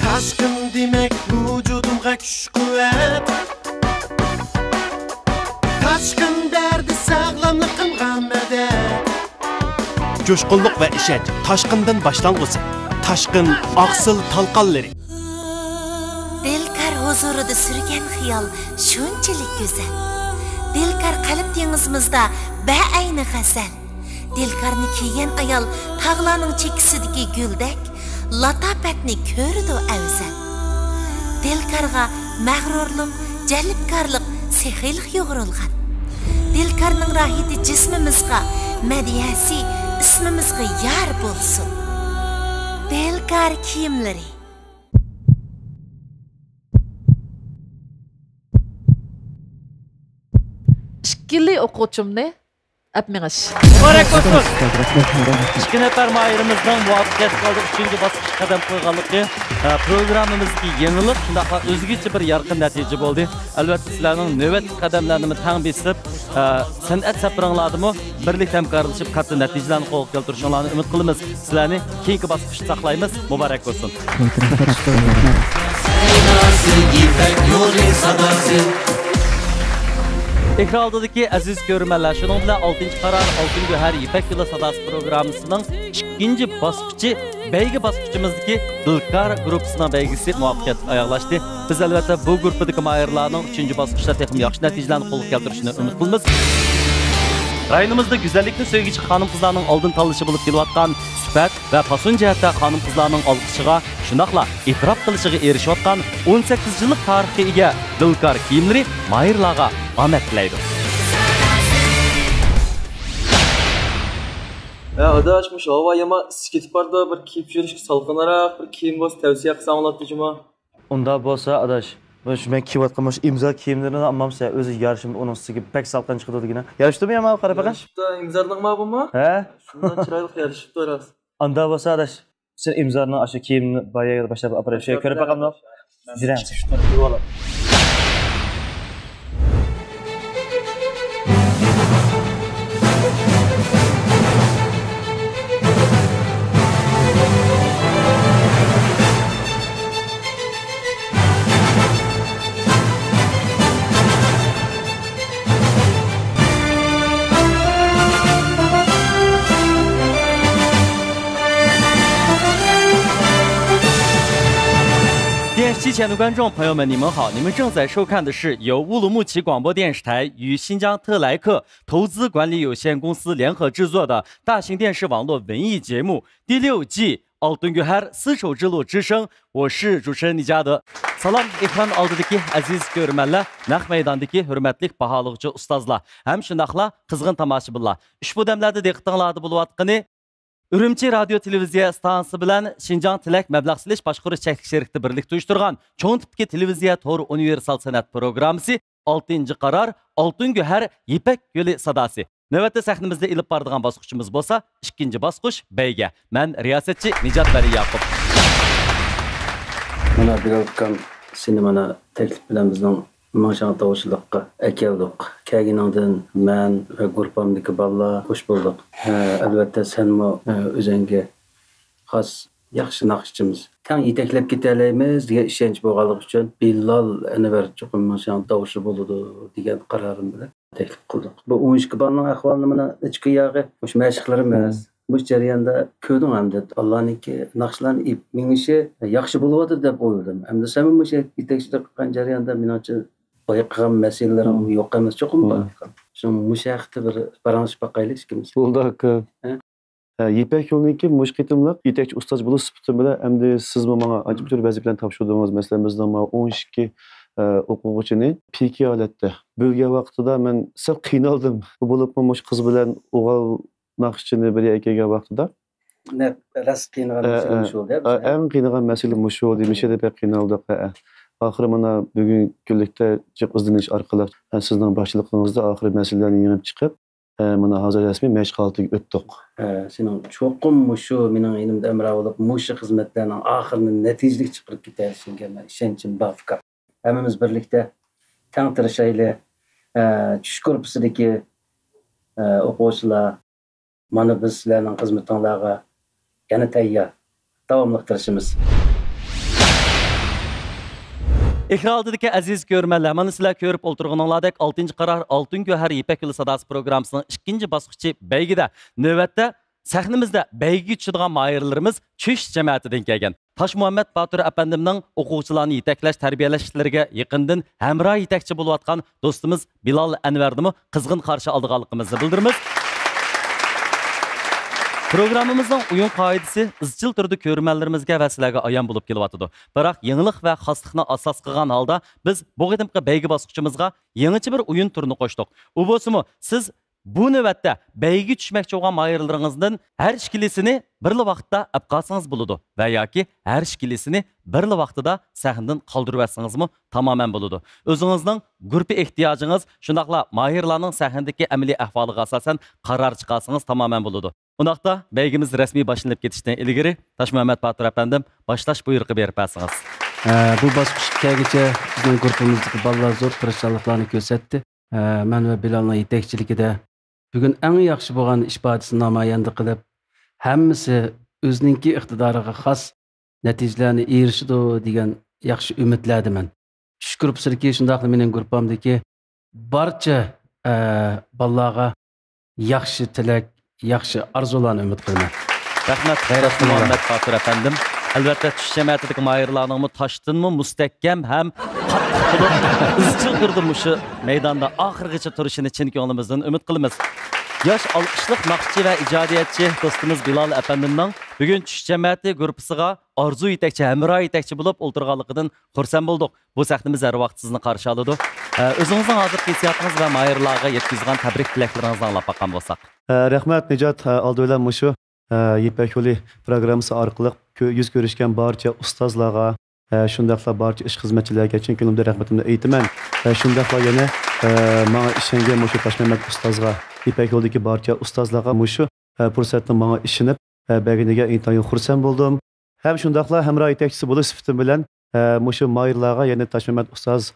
Taşkın demek vücudumga kuch quvvat Taşkın derdi sağlamlıqımga medet Coşqunluq va ishonch Taşqindan boshlang'usi. Taşqin aqsil talqonlari. Dilkar huzurida surgan xiyol shunchalik go'zal. Dilkar qalb dengizimizda ba'ayni g'azal. Dilkarni kiygan ayol tog'larning chekisidagi guldek latafetni ko'rdi afzal. Dilkarga mag'rurlik, jalbkorlik, sehiylik yo'g'rilgan. Dilkarning rohati jismimizga, madiyasi ismimizga yar bo'lsin. Dilkar kiyimlari. İşkili o'quvchimni Apmenish. Muborak bo'lsin. İki nafar mahirimizning muvaffaqiyat qilib 3-bosqich qadam qo'yganligi programmamizga yangilik, shundoq o'zgacha bir yorqin natija bo'ldi. Albatta sizlarning navbatdagi qadamlarini tang besib, san'at safaringlardimi birlik hamkorlashib katta natijalarni qo'lga keltirishinglarni umid qilamiz. Sizlarni keyingi bosqichda saqlaymiz. Muborak bo'lsin. Ekrandagi aziz ko'rmanlar, shuningdek bilan 6-qarar Oltin Go'har Ipak Yo'li sadasi programmasining 2-chi bosqichi, baygi bosqichimizdagi Dilkar gruppasining baygisi muvaffaqiyatli oyoqlashdi. Biz albatta bu guruhdagi mahirlarning 3-chi bosqichda texnik yaxshi natijalarni qo'lga keltirishini umid qilamiz. Rayonimizda go'zallikni sevgichi xonim-qizlarning oldin tanlashi bo'lib kelayotgan sifat va fason jihatda xonim-qizlarning olqishiga, shundoqla e'tirof qilishiga erishayotgan 18 yillik tarixga ega Dilkar kiyimlari mahirlarga omad tilaydi. Adaşmış hava yama ketib barda bir kiyib yurishga salqinroq bir kiyim bo'lsa tavsiya qilsam oladimi? Unda bo'lsa adash, men kiyayotgan o'sha imzo kiyimlarini ammamsa o'zi yarishimda uning ustiga bak salqin chiqdi degina. Yarishdimi ama qarab baqa? Yarishibdi, imzoning ma'lummi? He? Shundan chiroyli yarishibdi rost. Unda bo'lsa adash, sen imzoning o'sha kiyimni boyaga boshlab aparash ko'rib baqamni. Jiramiz. Shuni 机前的观众朋友们，你们好！你们正在收看的是由乌鲁木齐广播电视台与新疆特莱克投资管理有限公司联合制作的大型电视网络文艺节目第6季Altın Güher丝绸之路之声，我是主持人李嘉德。Salam ekran oldidagi aziz ko'rmanlar, naq maydondagi hurmatli baholovchi ustozlar, ham shundaqla qizg'in tomoshabinlar. Ushbu damlarda diqqatingizda bo'layotgani Ürümçi radyo televiziya stansiyasi bilan Şinjan Tilak mablag' silish boshqarish cheklik sherikti birlikda uyushtirgan cho'ng tipki televiziya to'g'ri universal san'at programmasi 6-qarar Altın Güher Yipak yo'li sadosi. Navbatda sahnimizda ilib boradigan bosqichimiz bo'lsa, 2-bosqich Beyga. Men riyosatchi Nijat Vali Yaqub. Mana birokan seni mana taklif bilan bizning Maşan tavuşluqqa əkeldik. Kəginandan mən və qrupamdakı balalar xoş bulduq. Əlbəttə sənmə özəngə xas yaxşı naqşçımız. Tən yetəkləb ketələyimiz deyə işənç bolğanlıq üçün Bilal Ənvər çoxum Maşan tavuşu buldu degan qararım bilan təklif qildıq. Bu 12 balının əhvalını mana içki yağı, xoş məşqlərimiz. Bu jarayonda ko'rdim hamda Allohniki naqshlarni ip mingishi yaxshi bo'lyapti deb o'yladim. Hamda sen bu yetakchilik qilgan jarayonda menimcha bayqagan masalalarim yo'q emas, cho'qim bor. Shu mushaqda bir baranış baqaylik ikimiz. Bo'ldi aka. Yipak yo'lniki mushqitimliq yetakchi ustoz bo'lish sifati bilan hamda siz menga ajib bir vazifalarni topshirdingiz. Masalan, bizdan 12 o'quvchini piki holatda bo'lgan vaqtida men sal qiynaldim. Bu bo'lib mush qiz bilan o'g'il naqshchini bir akaga vaqtida ras qiynalgan masala shu deb. Eng qiynalgan masala shu demişe de pek qiynaldik. Axırı mana bugun kunlikda jiq izdinish orqali sizning boshchiligingizda oxiri masalalarni yig'ib chiqib, mana hozir rasmiy mashg'ulotga o'tdik. Sening cho'qim shu mening elimda amra bo'lib, mushu xizmatlarning oxirini natijali chiqarib ketishingga men ishonchim bor. Hammamiz birlikda tang tirishaylik. Tush korpusidagi o'quvchilar mana biz sizlarning xizmatingizga yana tayyor davomlashtirishimiz. Ekran oldidagi aziz ko'rmanlar, mana sizlar ko'rib o'tirganinglardek 6-qarar Altın Güher Yipak yo'li sadosi programmasining 2-bosqichi Beygida. Navbatda sahnimizda Beygi tushadigan mayirlarimiz Çüş jamoatidan kelgan. Tosh Muhammad Batur apandimning o'quvchilarni yetaklash, tarbiyalash ishlariga yaqindan hamroh yetakchi bo'layotgan do'stimiz Bilal Anvarni qizg'in qarshi olganligimizni bildiramiz. Programımızın oyun qoidasi izchil turda ko'rmanlarimizga va sizlarga ayon bo'lib kelyapti. Biroq yangilik va xoslikni asos qilgan holda biz bu qadimgi Beygi bosqichimizga yangicha bir o'yin turini qo'shdik. U bo'lsa-mu, siz bu navbatda Beygi tushmoqchi bo'lgan mayirlaringizdan har ikkilisini birli vaqtda olib qolsangiz bo'ladi va yoki har ikkilisini birli vaqtida sahnadan qoldirib olsangizmi tamoman bo'ladi. O'zingizning gruppi ehtiyojingiz, shundaqla mayirlarning sahnadagi amaliy ahvoliga asosan qaror chiqarsangiz tamoman bo'ladi. Undaqda beygimiz rasmiy boshlanib ketishdan ilgari Tosh Muhammad Batur apandim boshlash buyrug'i berib bersangiz. Bu bosqichgacha bizning guruhimizdagi bolalar zo'r tirishchiliklarni ko'rsatdi. Men va Bilalning yetakchiligida bugun eng yaxshi bo'lgan ifodasini namoyon qilib, hammasi o'zininki iqtidoriga xos natijalarni erishdi degan yaxshi umidlardaman. Shu guruhsidagi shundaqla mening guruhimdagi barcha bolalarga yaxshi tilak, yaxshi arzularni umid qilaman. Rahmat G'ayrat Muhammad Batur apandim. Albatta tush jamoatidagi mayirlarning toshdanmi mustahkam ham qattiq bo'lib, izchil turdi mushu maydonda oxirigacha turishini chin ko'nglimizdan umid qilamiz. Yosh olqishliq naqshchi va ijodiyatchi do'stimiz Bilal apandimning bugun tush jamoati guruhiga orzu yetakchi, hamroh yetakchi bo'lib o'ltirganligidan xursand bo'ldik. Bu sahnimiz har vaqt sizni qarshi oladi. O'zingizning hozirgi hissiyotingiz va mayirlarga yetkazgan tabrik tilaklaringizni anglab boqqan bo'lsak. Rahmat Nijat, oldi bilan mushu Yipak yo'li programmasi orqali yuz ko'rishgan barcha ustozlarga, shundaqla barcha ish xizmatchilariga chin ko'nglimda rahmatimni aytaman. Shundaqla yana menga ishongan mushu Tosh Muhammad ustozga, Yipak yo'lidagi barcha ustozlarga mushu fursatni menga ishonib berganiga intayin xursand bo'ldim. Ham shundaqla hamroh yetakchisi bo'lish sifatim bilan mushu mayirlarga, yana Tosh Muhammad ustoz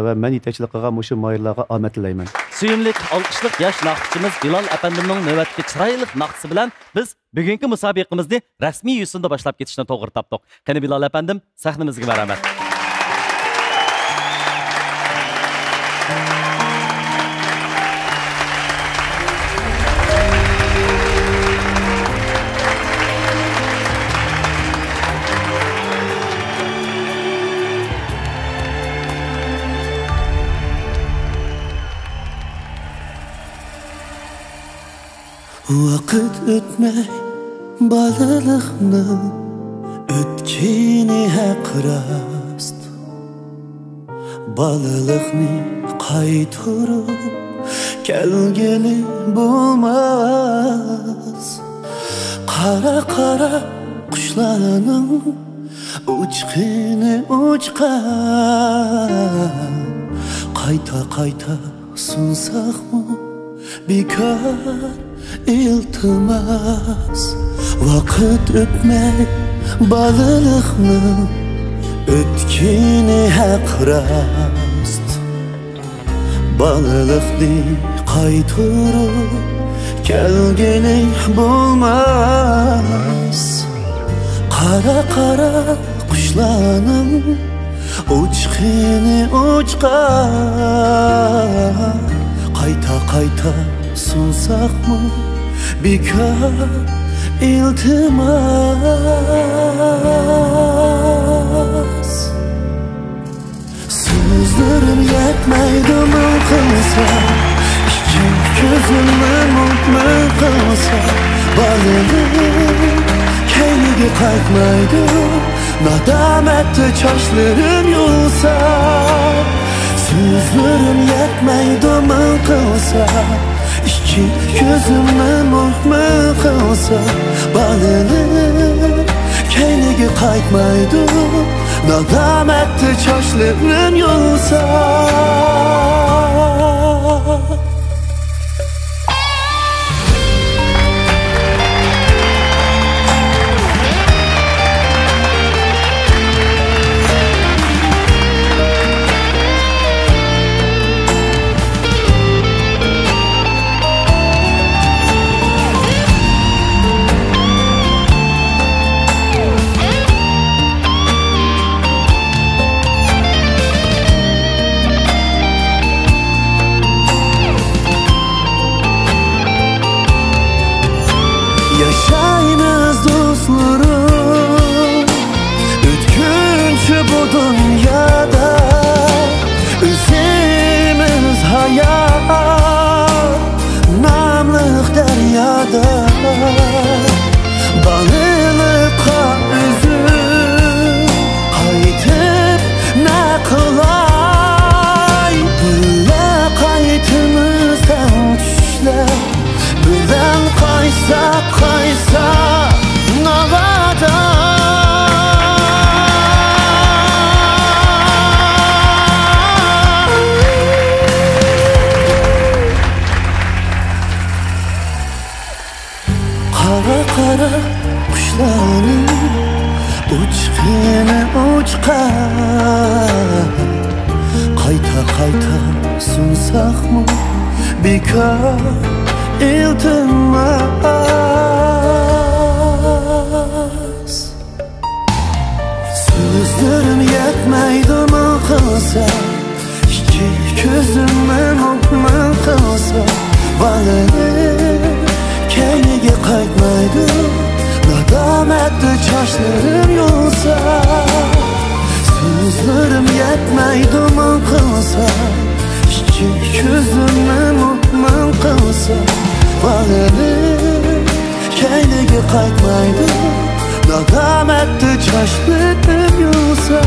va men yetakchilik qilgan mushu mayirlarga omad tilayman. Suyimli olqishliq yosh naqshchimiz Bilal apandimning navbatdagi chiroyli naqshisi bilan biz bugungi musobaqamizni rasmiy yo'sinda boshlab ketishni to'g'ri topdik. Qani Bilal apandim, sahnamizga marhamat. Vaqt o'tmay balaliqni o'tkini haqrast balaliqni qaytarib kelgeli bo'lmas qara qara qushlarning uchqini uchqan qayta qayta sunsaqmi bekor iltimas vaqt o'tmay balaliqni o'tkini haqrast balaliqni qaytarib kelgili bo'lmas qara qara qushlarning uchqini uchqan qayta qayta sunsaqmi bekor iltimas so'zlarim yetmaydi ming qilsa ikki ko'zimni mutmin qilsa balaliq kayniga qaytmaydi nadomatda chochlarim yulsa so'zlarim yetmaydi ming qilsa ikki ko'zimni muhmin qilsa balaliq kayniga qaytmaydi nadomatda chochlarim yulsa Yaşayınız dostlarım Ötkünçü bu dünyada Özümüz hayat Namlıq deryada Balılıqa üzüm Qaytıp ne kılay Bülle qaytımızdan düşler Birden kaysa kaysa navada Kara kara kuşların uçkini uçkan Kayta kayta sunsak mı bekar iltimas Sözlerim yetmeydi mi kılsa İki gözümü muhmin kılsa Balaliq kayniga qaytmaydi Nadomatda chochlarim yulsa Sözlerim yetmeydi mi kılsa İki gözümü muhmin kılsa Balaliq kayniga qaytmaydi Nadomatda chochlarim yulsa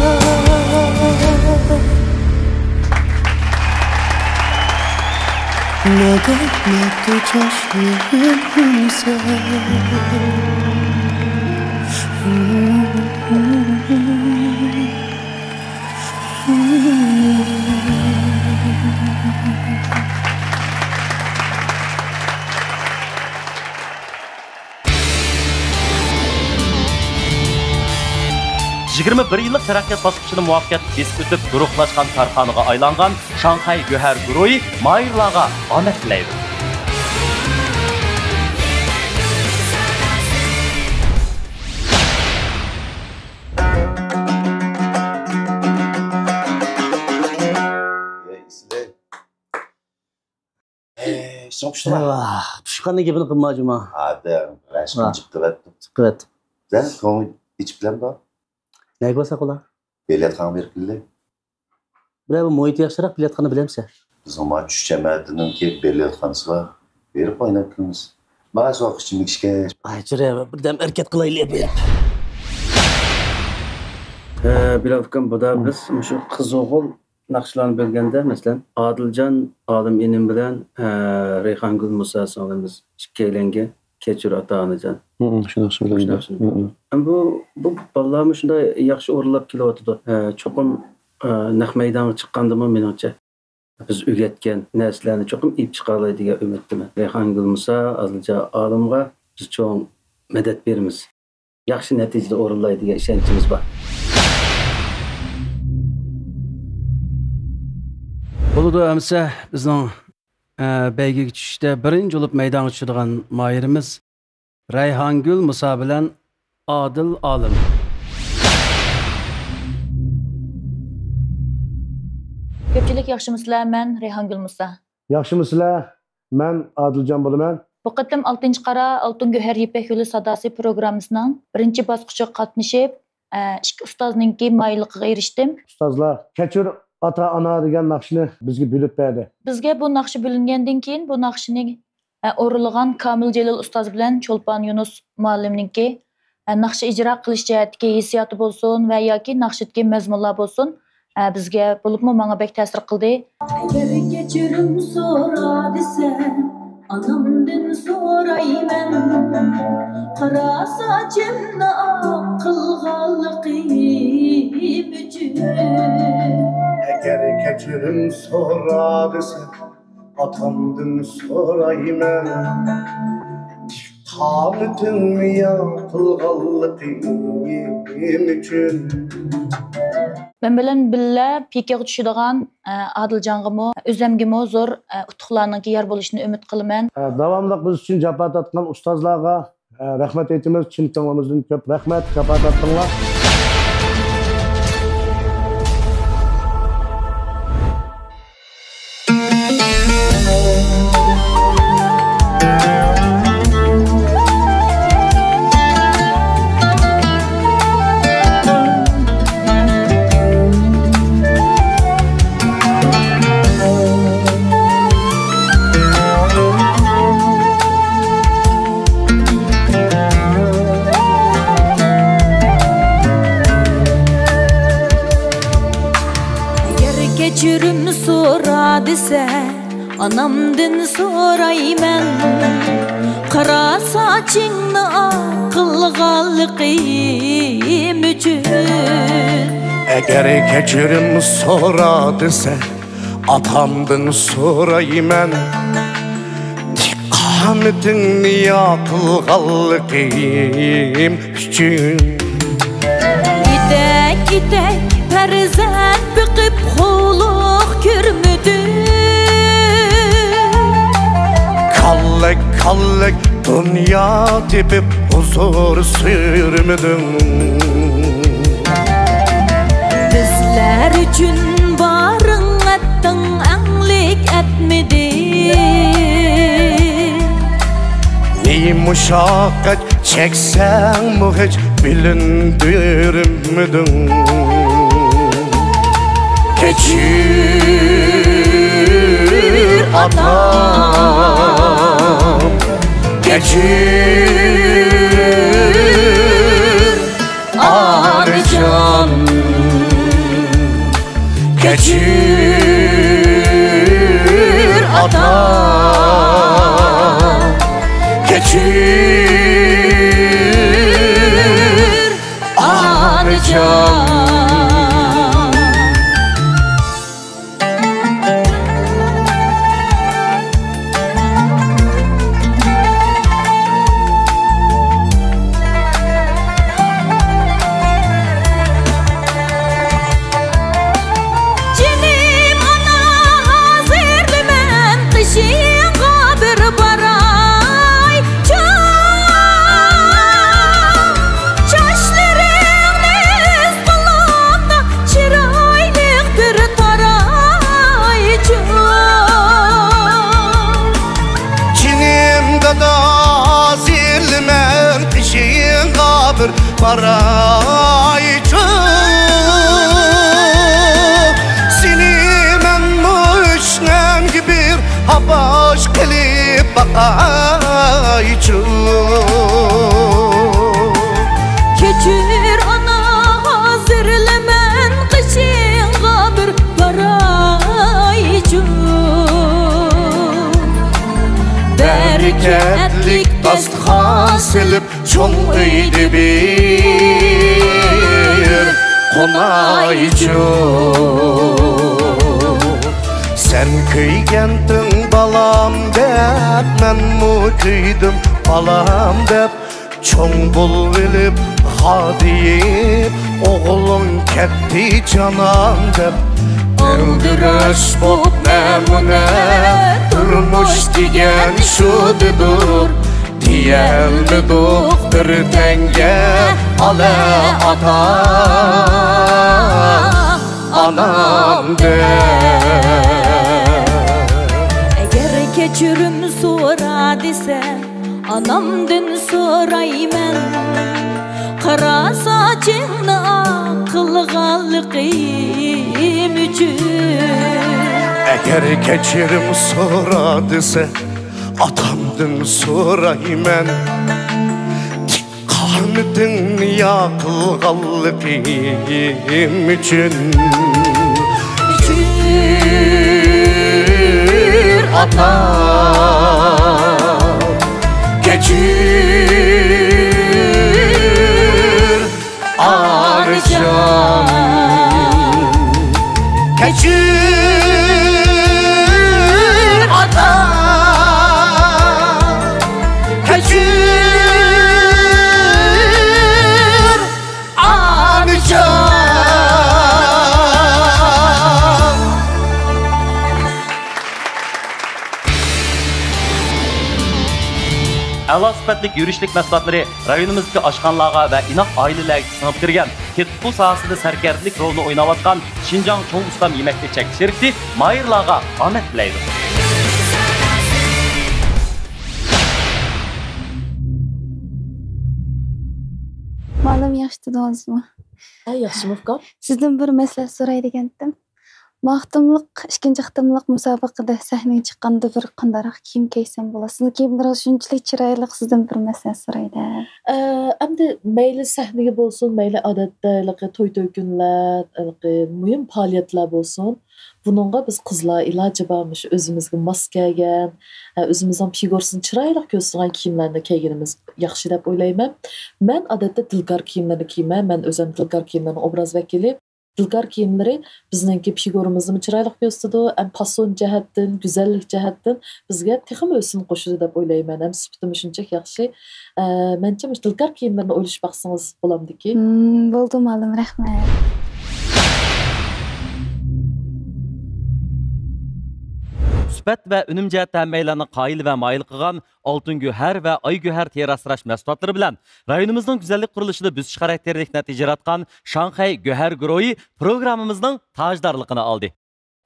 Nadomatda chochlarim yulsa Yigirma bir yillik taraqqiyot bosqichini muvaffaqiyatli besib o'tib guruhlashgan korxonaga aylangan Shanxay Go'har guruhi mayirlarga omad tilaydi. Pishqandan gapini qilmajima. Rashqin chiqqivatdim. Chiqqivatdim. Sen ko'ngil ichib bilan bor. Nega bo'lsa qo'la? Biletxona berkildi. Bular bu muhit yaxshiroq biletxona bilamsan. Bizim tushcha madinimki biletxonasi bor. Berib o'ynab qilamiz. Bana soğuk içimlik işke. Ay çıraya bir dem erket kılaylı yapayım. Bilal akam bu da biz şu kız oğul naqshlarni bilganda masalan Adiljon olim inim bilan Rayhongul Musa sonimiz ikkalanga kechir ota-onajon. Shunday so'zlaydi. Bu bolalarni shunday yaxshi o'rlab kelyapti. Cho'qim naq maydonga chiqqandimi meningcha biz o'rgatgan narsalarni cho'qim ib chiqa oladigan umiddaman. Rayhongul Musa Adiljon olimga biz cho'ng madad beramiz. Yaxshi natijada o'rinlaydigan ishonchimiz bor. Buludu əmsə bizning bəygiga tushishda birinchi bo'lib maydonga tushadigan moyirimiz Rayhongul Musa bilan Adil olim. Ko'pchilik yaxshimisizlar? Men Rayhongul Musa. Yaxshimisizlar? Men Adiljon bo'laman. Bu qatim 6-qara Oltin Guhar Yipak yo'li sadasi programmasining birinchi bosqichiga qatnashib, ikki ustozninki mayliqiga erishdim. Ustozlar, kechir ota-ona degan naqshni bizga bo'lib berdi. Bizga bu naqsh bo'lingandan keyin bu naqshni o'rinlagan Kamil Jalil ustoz bilan Cho'lpon Yunus muallimninki naqsh ijro qilish jihatdagi hissiyoti bo'lsin va yoki naqshdagi mazmunlar bo'lsin, bizga bo'libmi menga bek ta'sir qildi. Agar kechirim so'ra desam, anamdan so'rayman. Qara sochimni qilganligim uchun. Agar kechirim so'ra desam, atamdan so'rayman. Qamitimni qilganligim uchun. Men bilan billa pikaga tushadigan Adiljonga o'zimga zo'r utuqlarning yer bo'lishini umid qilaman. Davomli biz uchun jafo tortgan ustozlarga rahmat aytamiz. Chin ko'nglimizdan ko'p rahmat, jafo tortdinglar. Kechirim so'ra desa, anamdan so'rayman. Qara sochingni qilganligim uchun. Agar kechirim so'ra desa, atamdan so'rayman. Qamitingni qilganligim uchun. Itek farzand biqib xuluq ko'rmadi. Kallik dünya tepip huzur sürmedim. Bizler üçün barın attın anlik etmedi. Ne muşakkat çeksen mi hiç bilindirmedin. Keçir atam, keçir anacan, keçir atam, keçir anacan. Barayçı seni men müşnem gibi habaş kelip bakayçı bereketlik dasturxon silib cho'ng uydi bir qonaychu sen kuygending balam deb menmu kuydim balam deb cho'ng bul bilib hadiyib o'g'lim ketdi jonon deb Öldürüş bop nemune Durmuş diyen şududur Diyelmidik bir tenge Ale ata Anam de Eğer keçirim sora dese Anamdan sorayman Qara saçingni aqlg'anligim uchun Eğer keçirim sora dese Atamdan sorayman Qarnidin yaqilg'anligim uchun Kechir ata Kechir Arcan Kechir ata Kechir Arcan A'lo sifatli yurishlik mahsulotlari rayonimizdagi oshxonalarga va inoq oilalarga singib kirgan, tetqu sohasida sarkardilik rolini o'ynayotgan Xinjiang cho'ng ustam yemaklik chekish shirkati mayirlarga omad tilaydi. Ma'lum yaxshi dedingizmi? Yaxshimi uka? Sizdan bir masala so'ray degandim. Maxtumliq, ikkinchi xatimliq musobaqada sahnaga chiqqanda bir qandaroq kiyim kiysam bo'ladi. Sizni kiyimlaringiz shunchalik chiroyli, sizdan bir masala so'raydi. Endi mayli sahnaga bo'lsin, mayli odatda to'y kunlar, muhim faoliyatlar bo'lsin. Bununla biz qizlar iloji bormish o'zimizga mos kelgan, o'zimizning figurasini chiroyli ko'rsatgan kiyimlarni kiyganimiz yaxshi deb o'ylayman. Men odatda dilkor kiyimlarni kiyman. Men o'zim dilkor kiyimlarning obraz vakili. Dilkor kiyimlari bizningki figuramizni chiroyli ko'rsatadi, ham fason jihatdan, go'zallik jihatdan bizga texim o'sin qo'shadi deb o'ylayman. Ham sifatim shunchaki yaxshi. Mencha dilkor kiyimlarni o'ylashib baqsangiz bo'lamdiki. Bo'ldi, ma'lum, rahmat. Sifat va unum jihatda hammalarni qoyil va moyil qilgan oltin guhar va oy guhar teri asrash mahsulotlari bilan rayonimizning go'zallik qurilishida buzish xarakterlik natija yaratgan Shanxay guhar guruhi programmamizning tojdorligini oldi.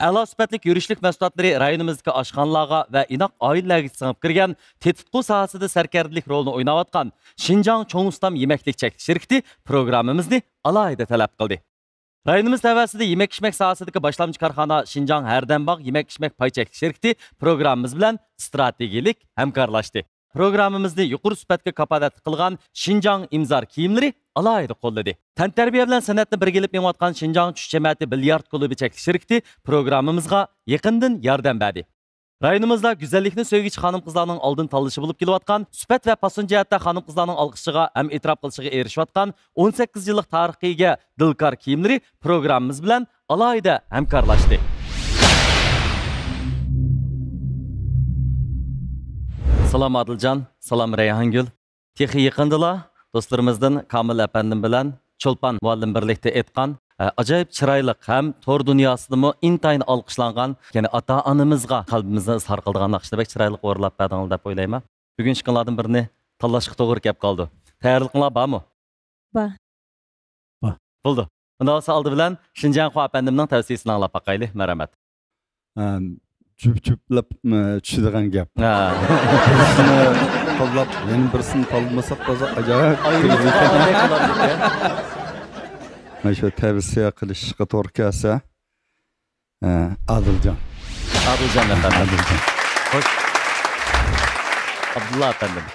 A'lo sifatli yurishlik mahsulotlari rayonimizdagi oshxonalarga va inoq oilalarga singib kirgan, tetqu sohasida sarkardilik rolini o'ynayotgan Xinjiang cho'ng ustam yemaklik chekish shirkati programmamizni alohida talab qildi. Rayonimiz tavasida yemek-içmek sohasidagi boshlamchi korxona Xinjiang Hardambog' yemek-içmek pay chekish shirkati programmamiz bilan strategik hamkorlashdi. Programmamizni yuqori sifatga kapolat qilgan Xinjiang imzor kiyimlari alohida qo'lladi. Tantarbiya bilan san'atni birgalab yengayotgan Xinjiang tush jamiyati bilyard klubi chekish shirkati programmamizga yaqindan yordam berdi. Rayonimizda güzellikni söygüç hanım-qizlarning oldin tanlashi bo'lib kelayotgan, sifat va fason jihatda hanım-qizlarning olqishiga ham e'tirof qilishiga erishayotgan 18 yillik tarixiga dilkor kiyimlari programmamiz bilan alohida hamkorlashdi. Salom Adiljon, salom Rayhongul. Texi yaqindilar do'stlarimizdan Komil apandim bilan Cho'lpon muallim birlikda aytgan ajoyib chiroyli ham tor dunyosidami intayin olqishlangan, ya'ni ota-onamizga qalbimizni izhor qilgan naqshda bek chiroyli o'rlab berdingiz deb o'ylayman. Bugun ishqillardan birini tanlashga to'g'ri kelib qoldi. Tayyorliklar bormi? Bor. Bo'ldi. Bundan olsa oldi bilan Xinjiang Xo apandimning tavsiyasini anglab boqaylik. Marhamat. Jup-juplab tushadigan gap. Tanlab, yana birisini tanlamasak toza ajoyib. Mana shu tavsiya qilishga to'g'ri kelsa, Adiljon. Adiljon apandim. Xo'sh. Abdulla apandim.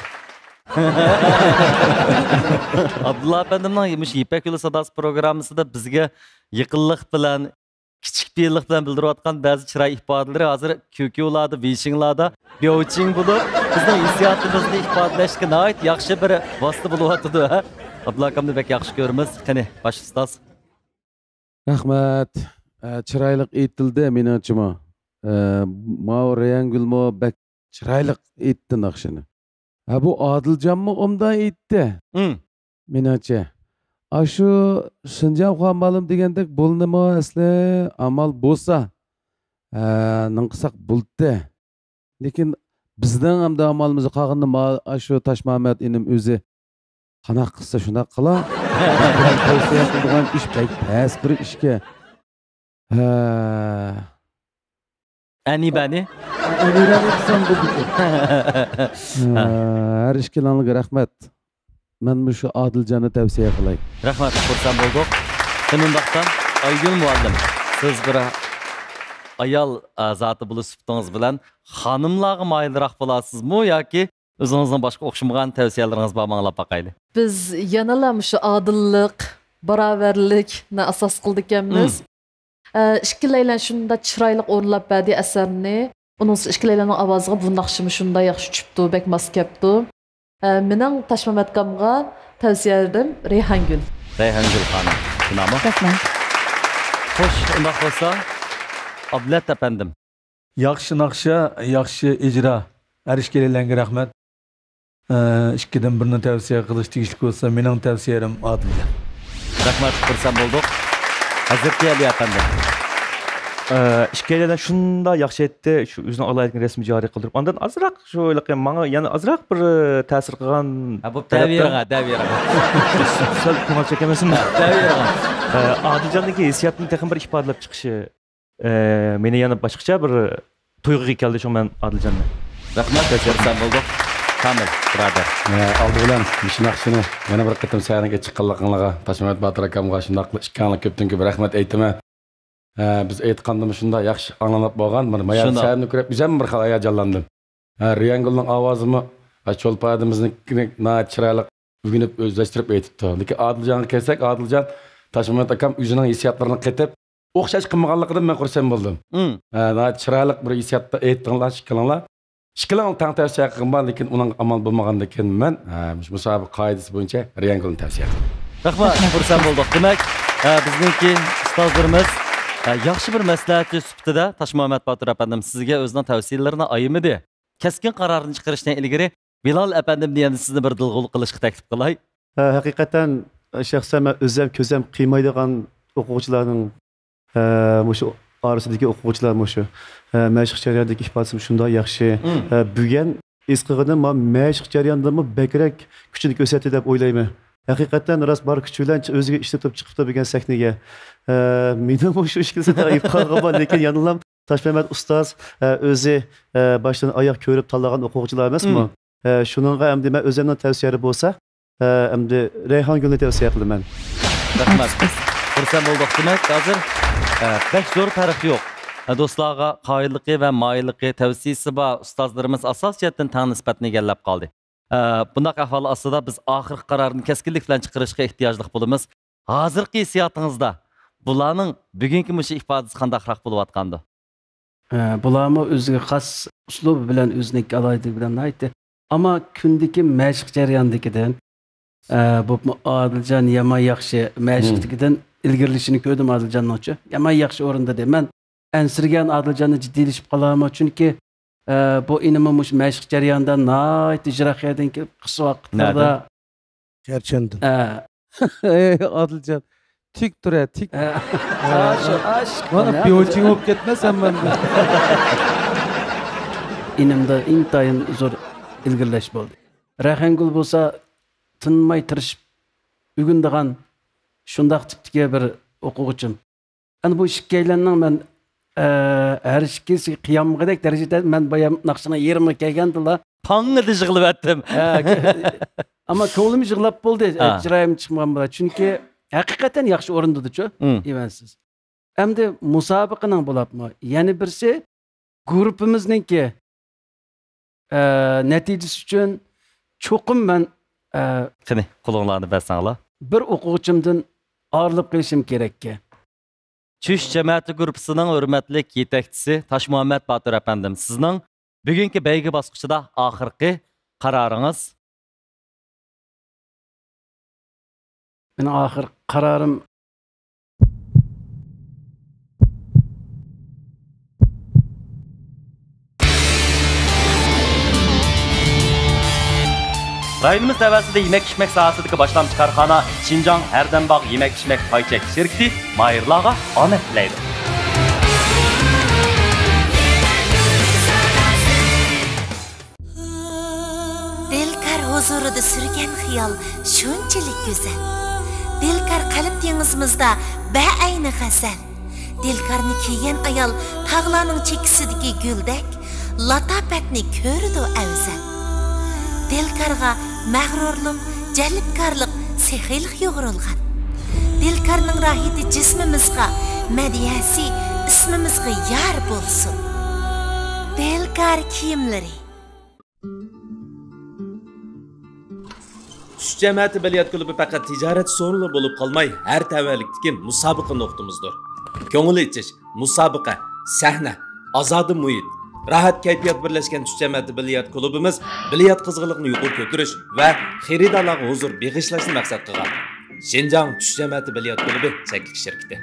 Abdulla apandimning Ipak yo'li sadosi programmasida bizga yaqinlik bilan kichik belliqdan bildirayotgan ba'zi chiroy ifodalari hozir ko'kyo'larda, beshinglarda byoching bo'lib, bizning hissiyotimizni ifodalashga nihoyat yaxshi bir vosita bo'lyotdi. Abdulla akamni bek yaxshi ko'ramiz. Qani, bosh ustoz. Rahmat. Chiroyli aytildi meningcha. Mao Rayangulmo bek chiroyli aytdi naqshini. Bu Odiljonmi omdan aytdi. Meningcha. Aşu Şinjan Xanmalım degandek bo'lnimi asli amal bo'lsa, ninqisaq bo'ldi. Lekin bizdan hamda amalimizni qag'inni aşu Tashmamat inim o'zi qanaq qilsa shuna qila. Tavsiya qilgan ish pek past bir ishga. Anibani? Anibani qilsam bo'ldi. Har ishkilanlarga rahmat. Men şu Adilcan'ı tavsiye qilay. Rahmat, xursand bo'ldik. Shuningdekdan Aygul muallim, siz bir ayol zoti bo'lib sifatingiz bilan xonimlarga moyilroq bo'lasizmi yoki o'zingizning boshqa o'xshamagan tavsiyalaringiz bor manglab boqayli. Biz yanalam şu adillik, baraverlikni asos qildik ekanmiz. Ikkilaylan shunda chiroyli o'rlab badiiy asarni, uning ikkilaylanning ovoziga bu naqshimi shunda yaxshi tushibdi, bek mos kelibdi. Mening Tashmamatkamga tavsiyalarim Rayhangul. Rayhangul xonim. Shunami? Rahmat. Xo'sh, unda bo'lsa, Ablat apandim. Yaxshi naqsha, yaxshi ijro. Arishkelarga rahmat. Ikkidan birini tavsiya qilish tegishli bo'lsa, mening tavsiyalarim Odiljon. Rahmat, xursand bo'ldik. Hazrati Ali apandim. İşkelerden şunda yaxşı etdi, şu özünü alayetken resmi cari qildirib. Ondan azraq şu manga yani azraq bir ta'sir qilgan. Bu daviraga. Sal ko'ngil chekamasin. Daviraga. Adiljonning hissiyatini texin bir ifodalab chiqishi meni yana boshqacha bir tuyg'uga keldi shu men Adiljonga. Rahmat, xursand bo'ldik. Kamil, brother. Aldı bilan naqshini yana bir qatam sayranga chiqqanligingizga Tashmamat Botir akamga shunday ishkanlik ko'pdan ko'p rahmat aytaman. Biz aytqandimiz shunda yaxshi anglanib bo'lgan. Mana mayal sayni ko'rib bizam bir xil hayajonlandim. Rayangulning ovozimi cho'lpadimizniki chiroyli ugunib o'zlashtirib aytibdi. Lekin Odiljonga kelsak, Odiljon Tashmamat akam o'zining hissiyotlarini qetib o'xshash qilmaganligidan men xursand bo'ldim. Chiroyli bir hissiyotda aytdinglar, shikilinglar. Shikilinglar tang tavsiya qilgan, lekin uning amal bo'lmagandan keyin men musobaqa qoidasi bo'yicha Rayangulni tavsiya qildim. Rahmat, xursand bo'ldik. Demak, bizningki ustozlarimiz yaxshi bir maslahatchi sifatida Tashmamat Botir apandim sizga o'zining tavsiyalarini ayimidi. Keskin qarorni chiqarishdan ilgari Bilal apandimni ham sizni bir dilg'ul qilishga taklif qilay. Haqiqatan shaxsan men o'zim ko'zim qiymaydigan o'quvchilarning shu orasidagi o'quvchilar shu mashq jarayonidagi ifodasi shunday yaxshi. Bugun esqig'ini men mashq jarayonidami bakrak kuchini ko'rsatdi deb o'ylayman. Haqiqatan rost bor kuch bilan o'ziga ishlatib chiqibdi degan sahnaga. Mening shu ishkilsida qolgan lekin yanilam Tashmamat ustoz o'zi boshdan oyoq ko'rib tanlagan o'quvchilar emasmi? Shuningga ham men o'zimning tavsiyalarim bo'lsa, endi Rayhongulni tavsiya qilaman. Rahmat. Xursand bo'ldik. Demak, hozir pek zo'r tarix yo'q. Do'stlarga qoyilligi va moyilligi tavsiyasi bor ustozlarimiz asosiyatdan tang nisbatni egallab qoldi. Bunday ahvol ostida biz oxirgi qarorni keskinlik bilan chiqarishga ehtiyojli bo'lamiz. Hozirgi hissiyotingizda bularning bugungi mush ifodasi qandaqroq bo'layotgandi? Bularmi o'ziga xos uslubi bilan o'zining alohidaligi bilan aytdi. Ammo kundagi mashq jarayonidagidan bu Odiljon yomon yaxshi mashqligidan ilgarilishini ko'rdim Odiljonning. Yomon yaxshi o'rinda deyman. Ansirgan Odiljonning jiddiylashib qolarmi? Chunki bu inimi mush mashq jarayonida nayt ijrohiyadan kelib qisqa vaqtlarda Gerçendi. Odiljon tik tura, tik. Mana biyoching bo'lib ketmasam men. Inimda intayin zo'r ilgirlash bo'ldi. Rayhangul bo'lsa tinmay tirishib ugundigan shundaq tipdagi bir o'quvchim. Ana bu ikkilanning men her ikisi qiyamgidek derecede men bayam naqshini 20 kelgandilar. Tangni yig'ilib atdim. Ama ko'nglim yig'lab bo'ldi. Chiroyim chiqmagan bo'lar. Chunki haqiqatan yaxshi o'rindidir-ku. Evansiz. Endi musobaqaning bo'lapmi? Yana birsi guruhimizningki natijasi uchun cho'qim men qani qo'linglarni bersanglar. Bir o'quvchimdan ayrılib qilishim kerakki. Çüş cəmiyyəti qrupsunun hörmətli yetakçisi Taş Muhammed Batur əfəndim. Sizin bugünkü bəygi basqıçıda axırqı qararınız? Benim axır qararım Rayonumuz təvəssüdə yemək-içmək sahəsindəki başlanmış karxana Şinjan Hərdənbağ yemək-içmək payçək şirkəti Mayırlağa omad tilaydi. Dilkar huzurida sürgan xiyol shunchalik go'zal. Dilkar qalb dengizimizda ba'ayni g'azal. Dilkarni kiygan ayol tog'larning chekisidagi guldek, latofatni ko'rdi afzal. Dilkarga mag'rurlik, jalbkorlik, sehiylik yo'g'rilgan. Dilkarning rohati jismimizga, madiyasi ismimizga yor bo'lsin. Dilkar kiyimlari. Tuş cəmiyyəti biliyat klubu faqat ticaret sorunu bo'lib qolmay, har tavallikdagi musobaqa nuqtamizdir. Ko'ngil ichish, musobaqa, sahna, azodi muhit, rahat kayfiyat birlashgan tush cəmiyyəti biliyat klubimiz biliyat qizg'inligini yuqori ko'tarish va xaridorlarga huzur beg'ishlashni maqsad qilgan. Şinjan tush cəmiyyəti biliyat klubi cheklik shirkati.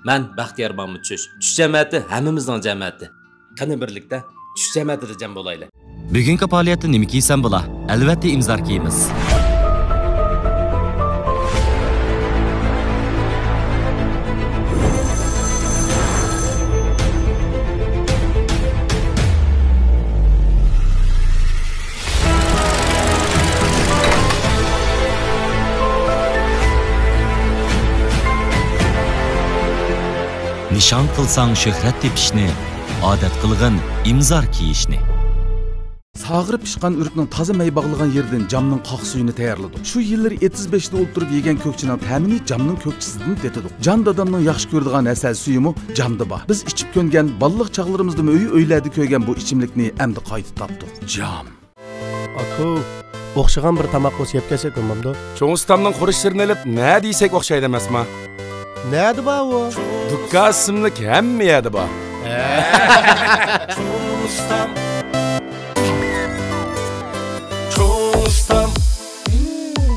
Men Baxtiyor Mahmud Tush cəmiyyəti hammamizning cəmiyyəti. Qani birlikda tush cəmiyyətida jam bo'laylik. Bugungi faoliyatda nima kiysam bo'la? Albatta imzor kiyimiz. Nişan qilsang shuhrat tepishni, odat qilg'in imzor kiyishni. Sağırıp pişkan ürüknün taze mey bağlayan yerden camның qaq suyunu tayarladık. Şu yılları 75'de oturup yegen kökçünün təmini camның kökçüsüdün detedik. Can dadamның yaxşı gördüğün əsəl suyumu camdı ba. Biz içip köngen balıq çağlarımızda öğü öyledi köygen bu içimlikni əmdi qaytı tapdık. Cam. Aku, oxşagan bir tamaq olsa yep kelsek olmamdı. Çoğun ustamның xuruşlarını elip ne deysek oxşaydı emasma? Neydi ba o? Dukka isimlik hemme yedi ba.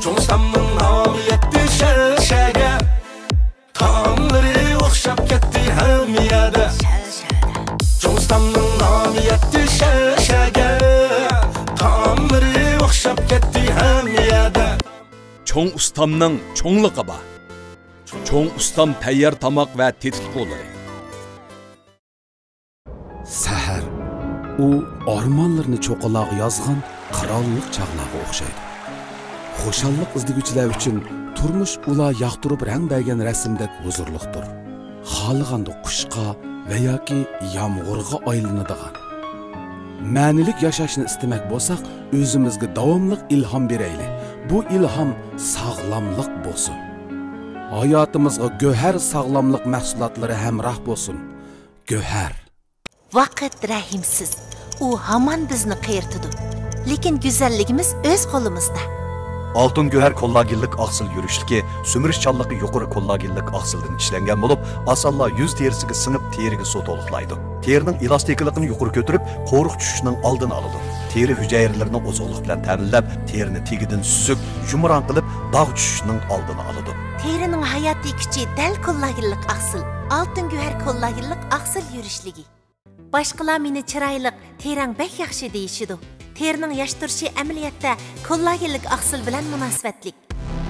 Çoğustamның namı yetti şərşəgə Tamları oxşap getdi həmiyədə Çoğustamның namı yetti şərşəgə Tamları oxşap getdi həmiyədə Çoğ ustamның çoğluqı ba Çoğ ustam təyyar tamaq və tetit qolları Səhər o armanlarını çoqalağı yazğan qaralıq çağlağı oxşaydı. Xoşallık izdigüçüler üçün turmuş ula yaqtırıp rəng bəygen rəsmdək huzurluqdur. Xalığanda quşqa və ya ki yağmurğa aylanıdığan. Mənilik yaşaşını istemək bolsaq, özümüzge davamlıq ilham bereyli. Bu ilham sağlamlıq bolsun. Hayatımızga göher sağlamlıq məhsulatları həmrah bolsun. Göher. Vaqt rahimsiz. U hamon bizni qiyirtidi. Lekin go'zalligimiz o'z qo'limizda. Altın göher kollagillik aksıl yürüşlüki, sümürüş çallıqı yuqori kollagillik aksıldan işlengen bolup, asalla yüz terisiga sınıp terigi su toluqlaydı. Terinin elastikliğini yuqori kötürüp, qoruq tushishning aldını alıdı. Teri hücayirlerini ozuqluq bilan ta'minlab, terini tegidin süzük, yumran qilib, dağ tushishning aldını alıdı. Terinin hayati kuchi dal kollagillik aksıl, altın göher kollagillik aksıl yürüşlügi. Başqalar meni chiroyli, terang bek yaxshi deyishidi. Terinin yaş turşi ameliyatda kollagenlik aksıl bilan münasibetlik.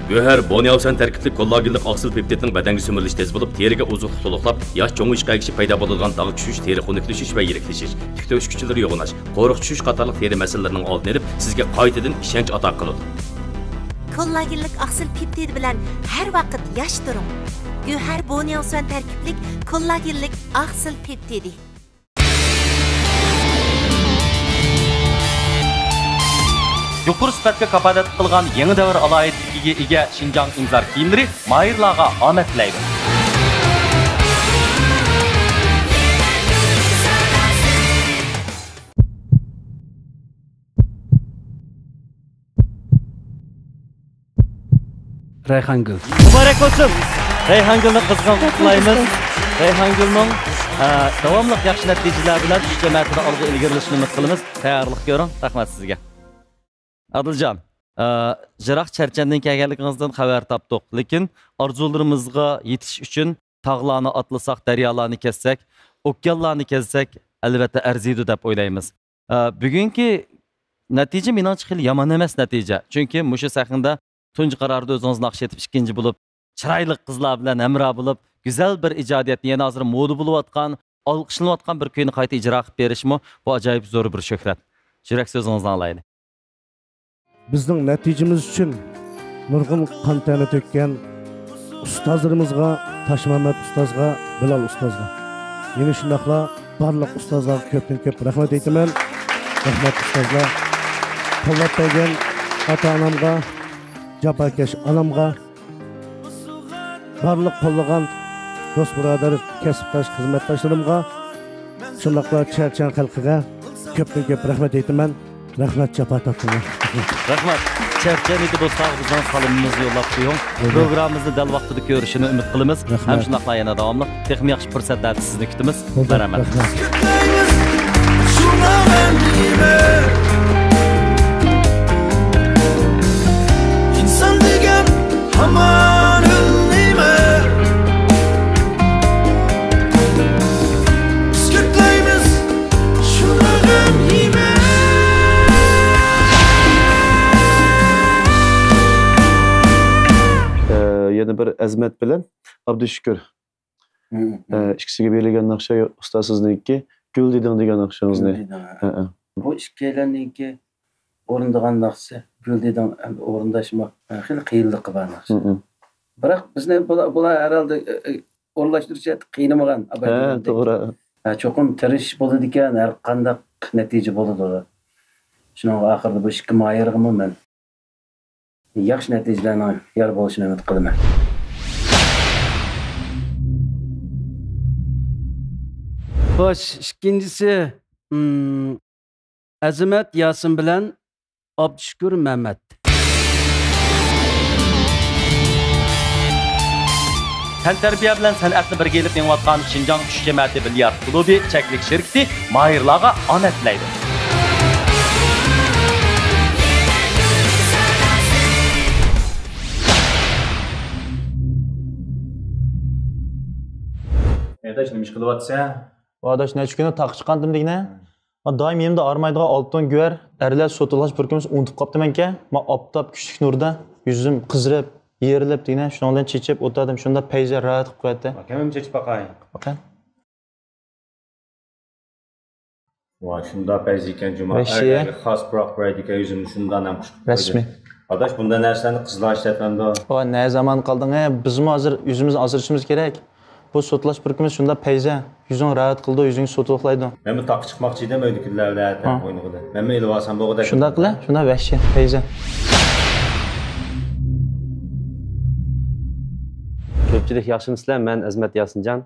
Göher Bonyavsan tərkibli kollagenlik aksıl peptidning badanga sömürilishi tez bo'lib, teriga ozuqlik to'liqlab, yosh cho'ng'ish qaygishi paydo bo'lgan dog' tushish, teri xunuklashish va yiriklashish, tükta o'chkichilari yo'g'onash, qo'riq tushish qatorliq teri masalalarining oldini olib, sizga qaytadan ishonch ato qiladi. Kollagenlik aksıl peptid bilan har vaqt yosh turing. Göher Bonyavsan tərkibli kollagenlik aksıl peptidi. Yuqori sifatga kafolat qilgan yangi davr alohidligiga ega Şinjan imzor kiyimlari Mayırlağa omad tilaydi. Rayhangul. Muborak bo'lsin. Rayhangulni qizg'in qutlaymiz. Reyhangül'ün davamlı yaxşı neticeler bilen iş cemaatida algı ilgirilişini ümit qilamiz. Tayyorlik ko'ring. Rahmat sizga. Adiljon, Jiroq Charchandan kelganligingizdan xabar topdik, lekin orzularimizga yetish uchun tog'larni atlasak, daryolarni kessak, okeanlarni kessak, albatta arziydi deb o'ylaymiz. Bugungi natija menimcha xil yomon emas natija. Chunki mushu sahnada tunji qarorda o'zingiz naqsh etib ikkinchi bo'lib, chiroyli qizlar bilan hamroh bo'lib, güzel bir ijodiyatni yana hozir moda bo'layotgan, olqishlanayotgan bir kuyni qayta ijro qilib berishmi, bu ajoyib zo'r bir shuhrat. Yurak so'zingizni anglaylik. Bizning natijamiz uchun nurg'un qon tani to'kkan ustozlarimizga, Toshmamat ustozga, Bilal ustozga, yana shundaqla barliq ustozlarga ko'pdan-ko'p rahmat aytaman. Rahmat ustozlar. Qo'llab bergan ota-onamga, jafokash onamga, barliq qo'llagan do'st birodar, kasbdosh, xizmatdoshlarimga, shundaqla Charchan xalqiga ko'pdan-ko'p rahmat aytaman. Rahmat jafo tortdilar. Rahmat. Charchanida do'stlar bizdan salomimizni yo'llab qo'ying. Programmamizni dal vaqtida ko'rishini umid qilamiz. Ham shunaqla yana davomli texnik yaxshi fursatlarda sizni kutamiz. Rahmat. İnsan degan hamon o'lmaymi? Iskirtlaymiz shuni ham yeymi? Yana bir Azmat bilan Abdushukur. İkisiga berilgan naqsha ustosizniki Gul deding degan naqshangizni. Bu ikkalaniki o'rindigan naqshi Gul deding o'rindashmoq xil qiyinligi bor naqshi. Biroq bizni bular herhalde o'rlashtirishga qiynamagan. To'g'ri. Cho'qim tirish bo'ladi ekan, har qanday natija bo'ladi. Shuning oxirida bu ikki moyirg'imi men yaxshi natijalarning yor bo'lishini umid qilaman. Xo'sh, ikkinchisi Azimat Yasin bilan Abdushukur Mehmet. Tantarbiya bilan san'atni birga elib yengayotgan Shinjong ish jamoati bilyard klubi cheklik shirkati mayirlarga omad tilaydi. Adaş nima ish qilyapsan? Adaş necha kun taq chiqqandim degna. Men doim yemda armaydigan oltin guvar, erlar sotulash burkimiz unutib qopdiman-ka. Men optop kuchlik nurda yuzim qizirib, yerilib degna, shundan bilan chechib o'tadim. Shunda payza rahat qilib qo'yadi. Akamim chechib baqay. Baqay. Voy, shunda payza ekan juma. Xos biroq qo'yadigan yuzim shundan ham xush. Rasmiy. Adaş bunda narsalarni qizlar ishlatmanda. Voy, ne zaman qalding? Bizmi hozir yuzimizni ozirishimiz kerak. Bu sotlash burkimiz shunda payza, yuzing rahat qildi, yuzing sotuqlaydi. Men bu taq chiqmoqchi edim o'ydi kunlarda o'yinida. Men elib olsam bo'g'ida. Shunda qila, shunda vahshiy payza. Ko'pchilik yaxshimisizlar? Men Azmat Yasinjon.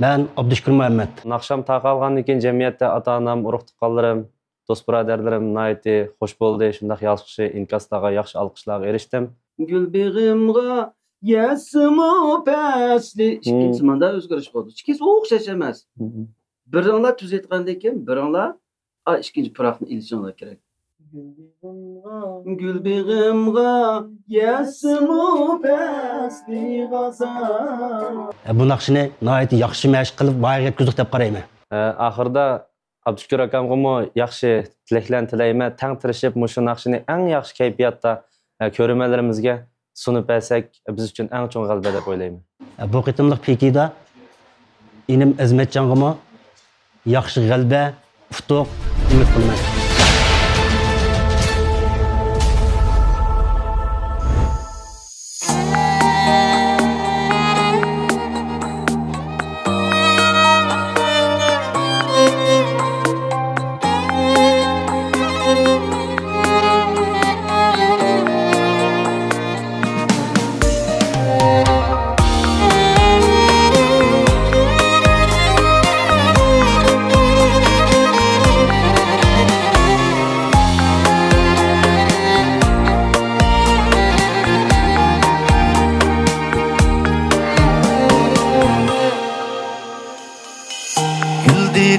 Men Abdushukur Mehmet. Naqsham taqalgandan keyin jamiyatda ota-onam, urug' tuqqanlarim, do'st birodarlarim nihoyatda xush bo'ldi. Shunda yaxshi inkaslarga, yaxshi olqishlarga erishdim. Gulbeg'imga yasmo pasli ikkinchi manda o'zgarish bo'ldi. Ikkisi o'xshash emas. Biringlar tuz aytgandan keyin biringlar ikkinchi puroqni ilishinglar kerak. Gulbeg'imga yasmo pasli g'azal. Bu naqshni nihoyatda yaxshi mashq qilib voyaga yetkazdik deb qarayman. Oxirida Abdushukur akamga yaxshi tilaklarni tilayman. Tang tirishib mushu naqshni eng yaxshi kayfiyatda ko'rmalarimizga sunib bersak biz uchun eng chong g'alaba deb o'ylayman. Bu qitimliq pekida inim Azmatjonga yaxshi g'alaba, utuq umid qilaman.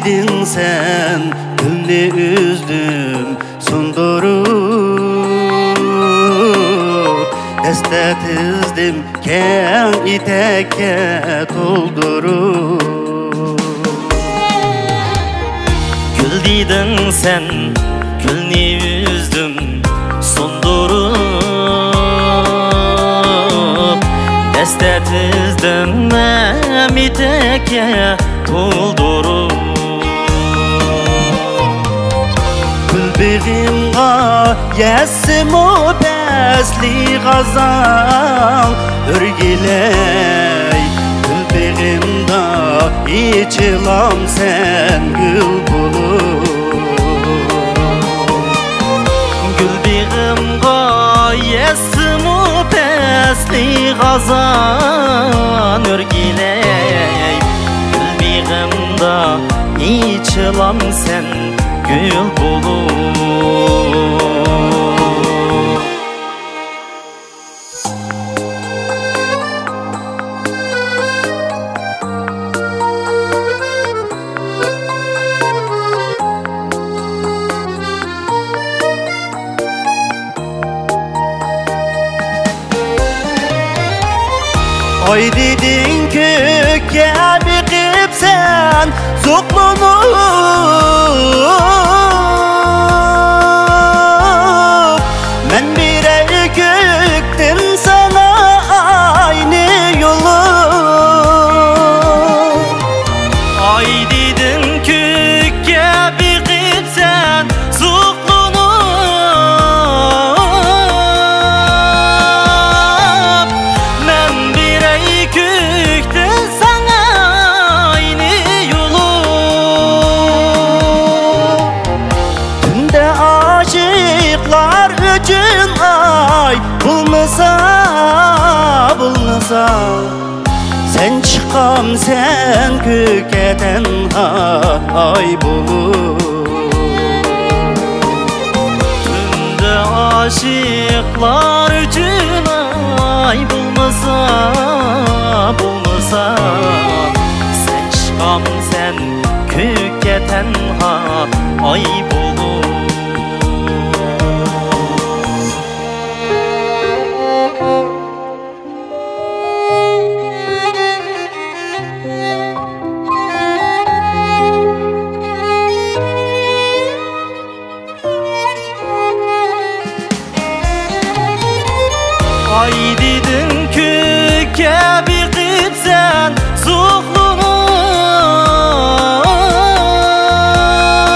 dedin sen gülni üzdüm sundurup deste tizdim keng itekke doldurup Gül dedin sen gülni üzdüm sundurup deste tizdim itekke doldurup Gülbağımga yesim o besli gazal örgiley Gülbağımda içilam sen gül bulup Gülbağımga yesim o besli gazal örgiley Gülbağımda içilam sen gül bulup Oy dedin kökке biqip sen zoqlanıp Men birey köktim sana aynı yolu Ay dedin kökke biqip sen zoqlanıp Men birey köktim sana aynı yolu Tünde aşıklar üçün ay bulmasa Sen çıkam sen kökeden ay bulup Tünde aşıklar üçün ay bulmasa Sen çıkam sen kökeden ay bulup Ay dedin kökke biqip sen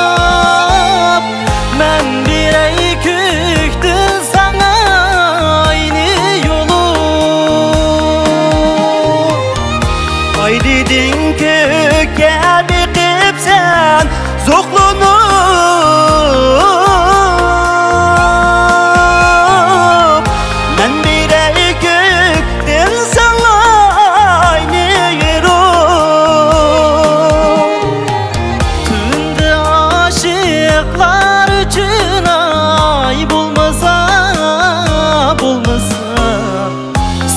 zoqlanıp Men birey köktin sana aynı yolu Ay dedin kökке biqip sen zoqlanıp Men birey köktin sana aynı yolu Tünde aşıklar üçün ay bulmasa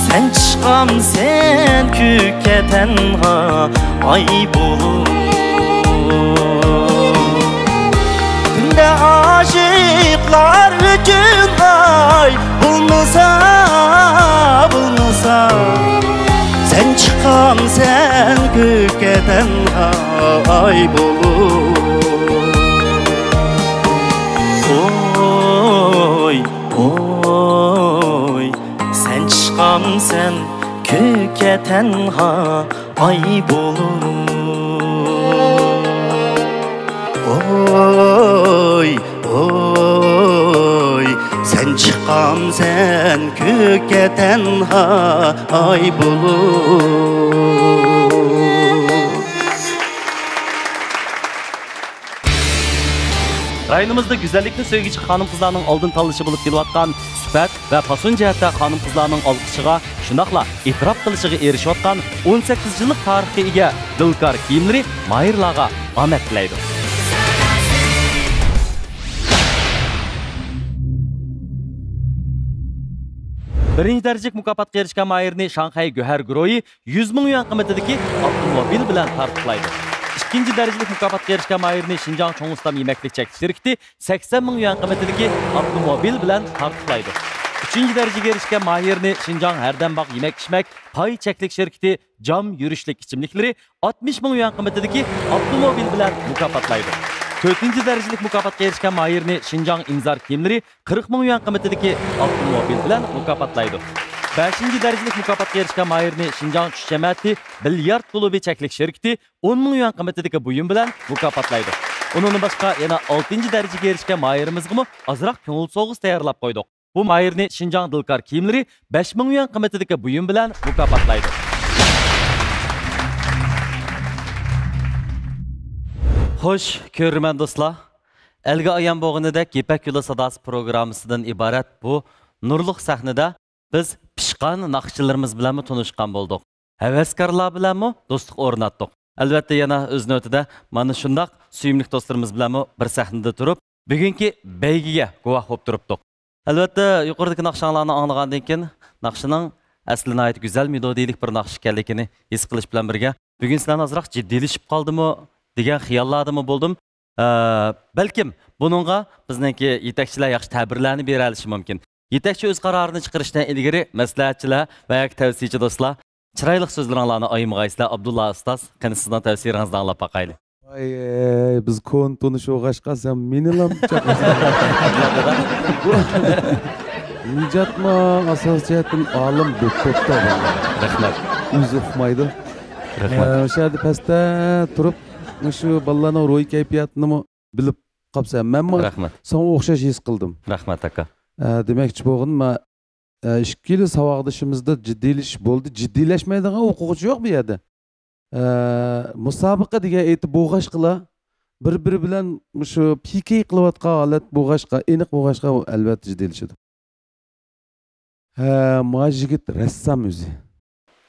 Sen çıkam sen kökeden ay bulup Tünde aşıklar üçün ay bulmasa Sen çıkam sen kökeden ay bulup Oy, oy Sen çıkam sen kökeden ay bulup Oy, oy Sen çıkam sen kökeden ay bulup Rayonumuzda güzellikni söygücü hanım kızlarının aldın tanlışı bulup kelayotgan süpat ve pasun jihatda hanım kızlarının alqışıga, şundaqla e'tirof qilishiga erishayotgan 18 yillik tarixga ega dilkar kiyimlari Mahirlarga omad tilaydi. Birinci derecelik mukofotga erishgan Mahirni Shanxay Go'har guruhi 100 ming yuan qiymatidagi avtomobil bilan tartiblaydi. İkinci derecelik mukofotga erishgan Mahirni Şinjan Cho'ng Ustam yemeklik çekiliş şirkati 80 ming yuan qiymatidagi avtomobil bilan taqdirlaydi. Üçüncü dereceye erişken Mahirni Şinjan Herdembaq yemek içmek pay çeklik şirketi cam yürüşlük içimlikleri 60 ming yuan qiymatidagi avtomobil bilan mukofotlaydi. 4. derecelik mukofotga erishgan Mahirni Şinjan imzar kiyimleri 40 ming yuan qiymatidagi avtomobil bilan mukofotlaydi. 5. derecelik mukofotga erishgan Mahirni Şinjan tush jamiyati bilyard klubi çeklik şirketi 10 ming yuan qiymatidagi buyum bilan mukofotlaydi. Onun başqa yana 6. dereceye erishgan Mahirimizgimi azroq ko'ngil so'g'is tayyorlab qo'ydik. Bu Mahirni Şinjan Dilkar kiyimleri 5 ming yuan qiymatidagi buyum bilan mukofotlaydi. Xo'sh, ko'rman do'stlar. Elga ayan bo'g'inidek Ipak yo'li sadosi programmasidan iborat bu nurliq sahnada biz pishqan naqshchilarimiz bilan tanishgan bo'ldik. Havaskorlar bilanmi do'stlik o'rnatdik. Albatta yana o'z navbatida mana shundoq suyimli do'stlarimiz bilanmi bir sahnada turib, bugungi baygiga guvoh bo'lib turibdik. Albatta yuqoridagi naqshlarni anglagandan keyin naqshining aslida nihoyat go'zal melodiyalik bir naqsh ekanligini his qilish bilan birga bugun sizlarni azroq jiddiylashib qoldimi degan xiyollardimi bo'ldim. Balkim buningga bizningki yetakchilar yaxshi ta'birlarni bera olishi mumkin. Yetakchi o'z qarorini chiqarishdan ilgari maslahatchilar va tavsiyachi do'stlar chiroyli so'zlaringlarni oyimg'aysizlar. Abdulla ustoz, qani sizning tavsiyangizni anglab boqaylik. Biz kon tanışıqaşqa sen menilam Nicatma asosiyatin olim doktorda rahmat. O'zi uqmaydi. Rahmat. O'shada pastda turib, shu bolalarning ro'y kayfiyatini bilib qolsam, menmi sana o'xshash his qildim. Rahmat aka. Demakchi bo'lganman, 2 yil savodishimizda jiddiylash bo'ldi. Jiddiylashmaydigan o'quvchi yo'q bu yerda. Musobaqa degan aytib bo'g'ashqilar bir-biri bilan shu pikey qilayotgan holat bo'g'ashqa, aniq bo'g'ashqa albatta jiddiylashidir. Ma yigit rassom o'zi.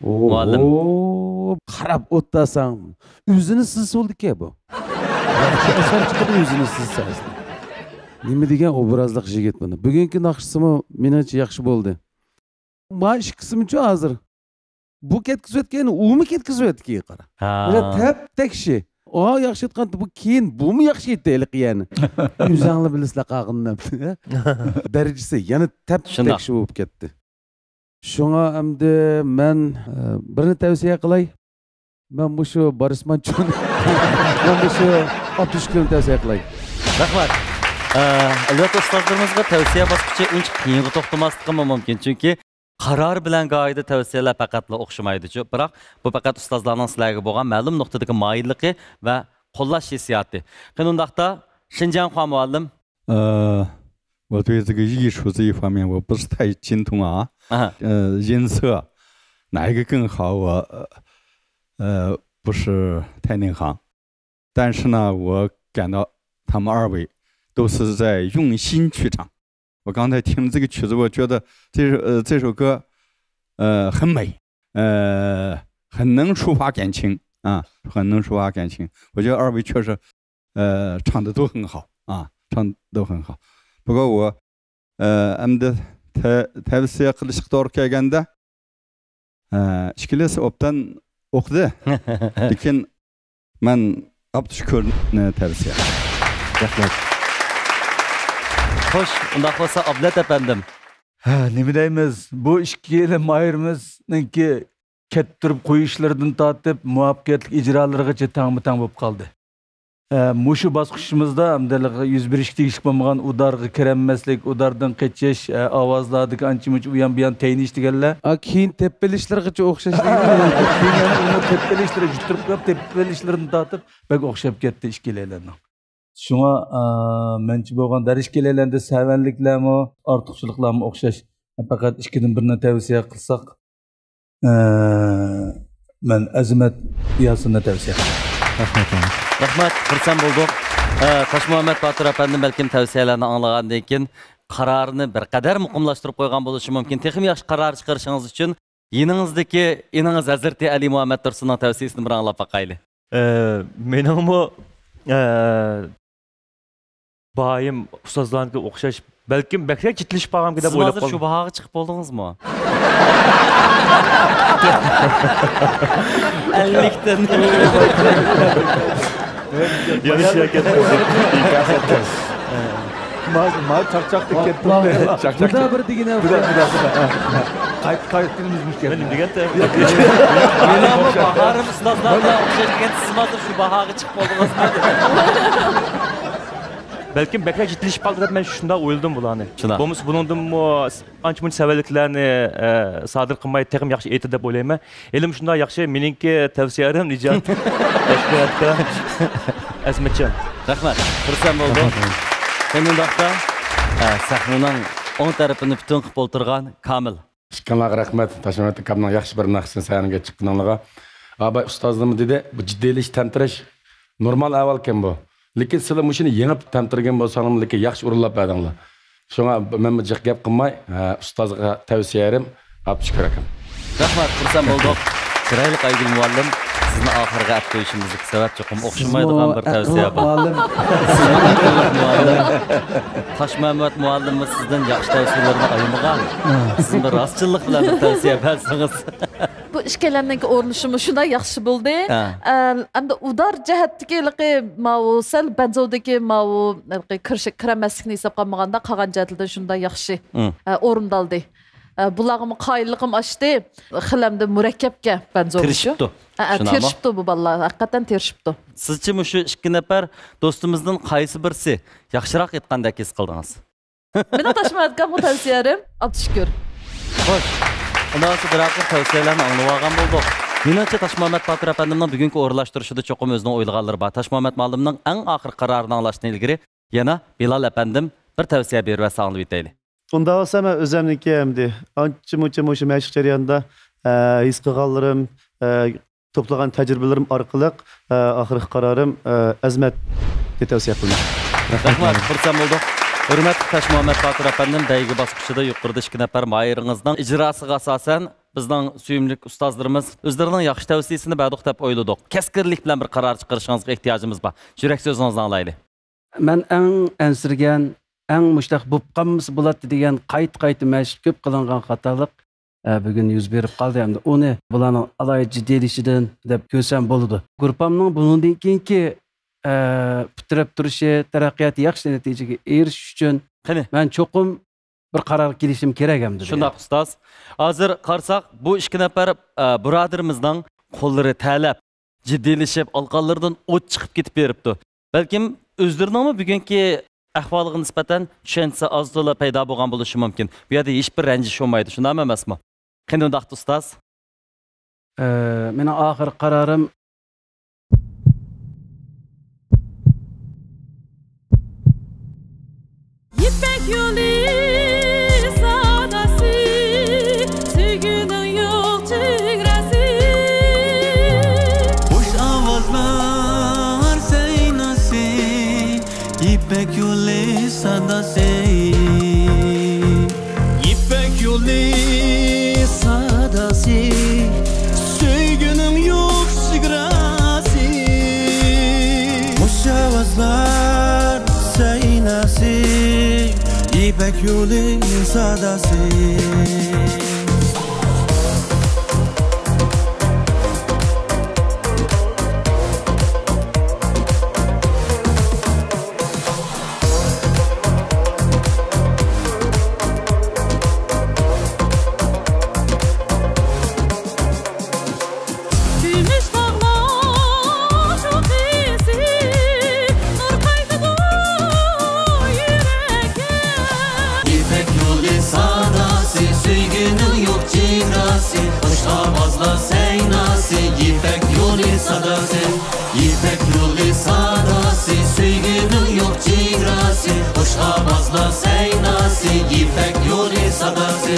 Muallim. Qarab o'tasan, o'zini silsa bo'ldi-ku bu. Asar chiqadi o'zini silsa. Nima degan obrazliq yigit buni. Bugungi naqshsimi menimcha yaxshi bo'ldi. Ma ikkisimcha hozir bu ketkizayotgan, umi ketkizayotgan qara. O'sha tap-takshi. O yaxshi aytganda bu keyin bumi yaxshi aytaylik yani. O'zinglar bilasizlar qag'inlab. Darajasi yana tap-takshi bo'lib ketdi. Shunga endi men birini tavsiya qilay. Men bu shu Borismanchon, men bu shu Abdushukurni tavsiya qilay. Rahmat. Albatta ustozlarimizga tavsiya bosqichi uncha qiyinga to'xtamasligim mumkin, chunki qaror bilan qoida tavsiyalar faqatla o'xshamaydi-ku. Biroq bu faqat ustozlarning sizlarga bo'lgan ma'lum nuqtadagi moyilligi va qo'llash hissiyoti. Qanundaqda Xinjiang Hua muallim 我对这个艺术这一方面我不是太精通啊，音色哪一个更好我不是太内行，但是呢我感到他们二位都是在用心去唱。我刚才听这个曲子，我觉得这首歌很美，很能抒发感情啊，很能抒发感情。我觉得二位确实唱的都很好啊，唱得都很好。 不过我endi tavsiya qilishga to'g'ri kelganda ikkilasi obdan o'qidi. Lekin men Abdushukurni tavsiya. Rahmat. Xo'sh, unda bo'lsa Ablat efendim. Nima deymiz? Bu ikki yil Mahirimizningki kettirib qo'yishlaridan tortib muvaffaqiyatli ijrolarigacha tang-tang bo'lib qoldi. Mushu bosqichimizda hamdaligi yuz berishga tegishli bo'lmagan udarga kirolmaslik, udardan qochish, ovozlardagi ancha-muncha u ham bu ham tayinish deganlar. Keyin tepilishlargacha o'xshash. Keyin uni tepilishlarga jutirib qo'yib, tepilishlarni tortib, bak o'xshab ketdi ishkilarning. Shunga menchi bo'lgan darishkilarlarda savanliklarmi, ortiqchiliklarmi o'xshash. Faqat ikkidan birini tavsiya qilsak, men Azimat Yasinni tavsiya qilaman. Rahmat, xursand bo'ldik. Tosh Muhammad Botir efendim balkim tavsiyalarni anglagandan keyin qarorini bir qadar muqimlashtirib qo'ygan bo'lishi mumkin. Texnik yaxshi qaror chiqarishingiz uchun yeningizdagi eningiz Hazrati Ali Muhammad Tursunning tavsiyasini bir anglab boqaylik. Meningmi bayim ustozlarga o'xshash Belki bekler çitliş bağım gidip Siz oylap hazır şu bahağı çıkıp oldunuz mu? 50'likten. Yanlış hareket. Ma çakçaktık kettim. Burada bir digine. Kayıt dilimiz müşkil. Benim digen de. Yine ama baharım ustazlarla okşayışken siz hazır şu bahağı çıkıp oldunuz mu? Belki bekler çitliş bağım gidip ben şunda oyuldum bulanı. Şuna. Bulundum mu ançımın severliklerini sadır kılmayı tekim yaxşı eyti dep oylayman. Elim şunda yaxşı meninki tavsiyarim rica. Teşkilatka. Azmetcan. Rahmat. Xursand bo'ldim. Men undaqda sahnaning o'ng tarafini butun qilib o'tirgan Kamil. Chiqqanlarga rahmat. Tashmamat akamning yaxshi bir naqsini sayaniga chiqqanlarga. Abay ustozim dedi, bu jiddiylik tantirish normal avvalken bu. Lekin sizlar mushuni yengib tantirgan bo'lsangiz, lekin yaxshi urilib berdinglar. Shunga men jiq gap qilmay, ustozga tavsiyarim Abdushukur akam. Rahmat, xursand bo'ldik. Chiroyli Aygul muallim sizni oxirgi olib qo'yishimizga sabab cho'qim o'xshamaydigan bir tavsiya bor. Toshmamat muallimimiz sizdan yaxshi tavsiyalarni olmagan. Siz bir rostchilik bilan bir tavsiya bersangiz. Bu ishkalarning o'rnishimi shunday yaxshi bo'ldi. Endi udar jihatdagi mau sal benzodagi mau kiramaslikni hisob qilmaganda qolgan jihatlardan shunday yaxshi o'rindaldi. Bularımı qaylıqım açtı. Xilamda murakkabga benzo. Tirishibdi. Tirishibdi bu bolalar. Haqiqatan tirishibdi. Sizchi shu ikki nafar do'stimizning qaysi birisi yaxshiroq aytgandek his qildingiz? Men atashmayotgan bu tavsiyarim Abdushukur. Xo'sh. Undan so'ng bir tavsiyalarni anglab olgan bo'ldik. Menimcha Toshmamat Botir apandimning bugungi o'rlashtirishida cho'qim o'zining o'ylaganlari bor. Toshmamat muallimning eng oxirgi qarorini anglashdan ilgari yana Bilal apandim bir tavsiya berib va anglab o'taylik. Unda olsa men o'zimniki hamdi ancha-muncha shu mashq jarayonida his qilganlarim, to'plagan tajribalarim orqali oxirgi qarorim Azmat deb tavsiya qilaman. Rahmat, xursand bo'ldik. Hurmatli Toshmamat Botir apandim daygi bosqichida yuqorida 2 nafar mayiringizning ijrosiga asosan bizning suyimli ustozlarimiz o'zlarining yaxshi tavsiyasini berdik deb o'yladik. Keskinlik bilan bir qaror chiqarishingizga ehtiyojimiz bor. Yurak so'zingizni anglaylik. Men eng ansirgan eng mushtaq bo'lib qolmasa bo'ladi degan qayt mashq ko'p qilingan xatolik bugun yuz berib qoldi. Hamda uni bularning alayhi jiddiylashidan deb ko'rsam bo'ladi. Gruppamning bundan keyingi bitirib turishi, taraqqiyoti yaxshi natijaga erishish uchun men cho'qim bir qaror kelishim kerak hamda. Shundoq ustoz. Hozir qarsak bu 2 nafar birodarimizning qo'llari talab jiddiylashib, olqonlardan o't chiqib ketib beribdi. Balkim o'zlarining bugungi ahvoliga nisbatan tushunsa oz-to'la paydo bo'lgan bo'lishi mumkin. Bu yerda hech bir ranjish olmaydi, shundaymi emasmi? Qanday undaqda ustoz? Mening oxirgi qarorim İpek yolu sadası, sevginin yok çigresi. Hoş avazlar seynası, İpek yolu sadası. İpek yolu sadası, sevginin yok çigresi. Hoş avazlar seynası, İpek yolu sadası. Gümüş dağlar çok iyisi, nur kaydı yüreğe. İpek yolu sadası, sevginin yok çigrası. Hoş avazla seynası, İpek yolu sadası. İpek yolu sadası, sevginin yok çigrası. Hoş avazla seynası, İpek yolu sadası.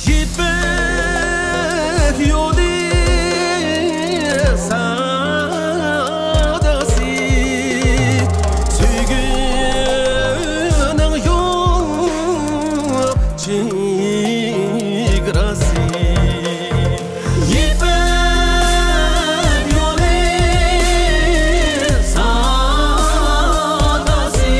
İpek yolu sadası, sevginin yok çigrası. İpek yolu sadası,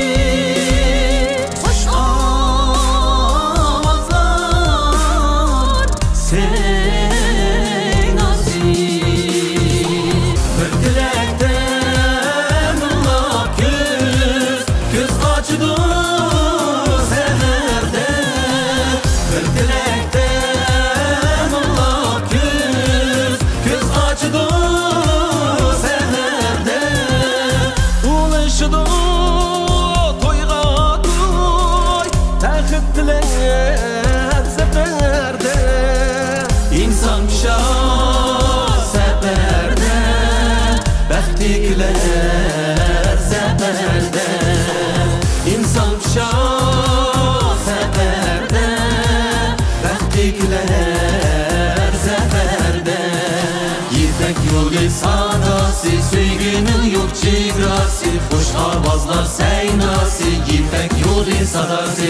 Sevginin yok çevresi, hoş avazlar seynası, İpek yolu sadası.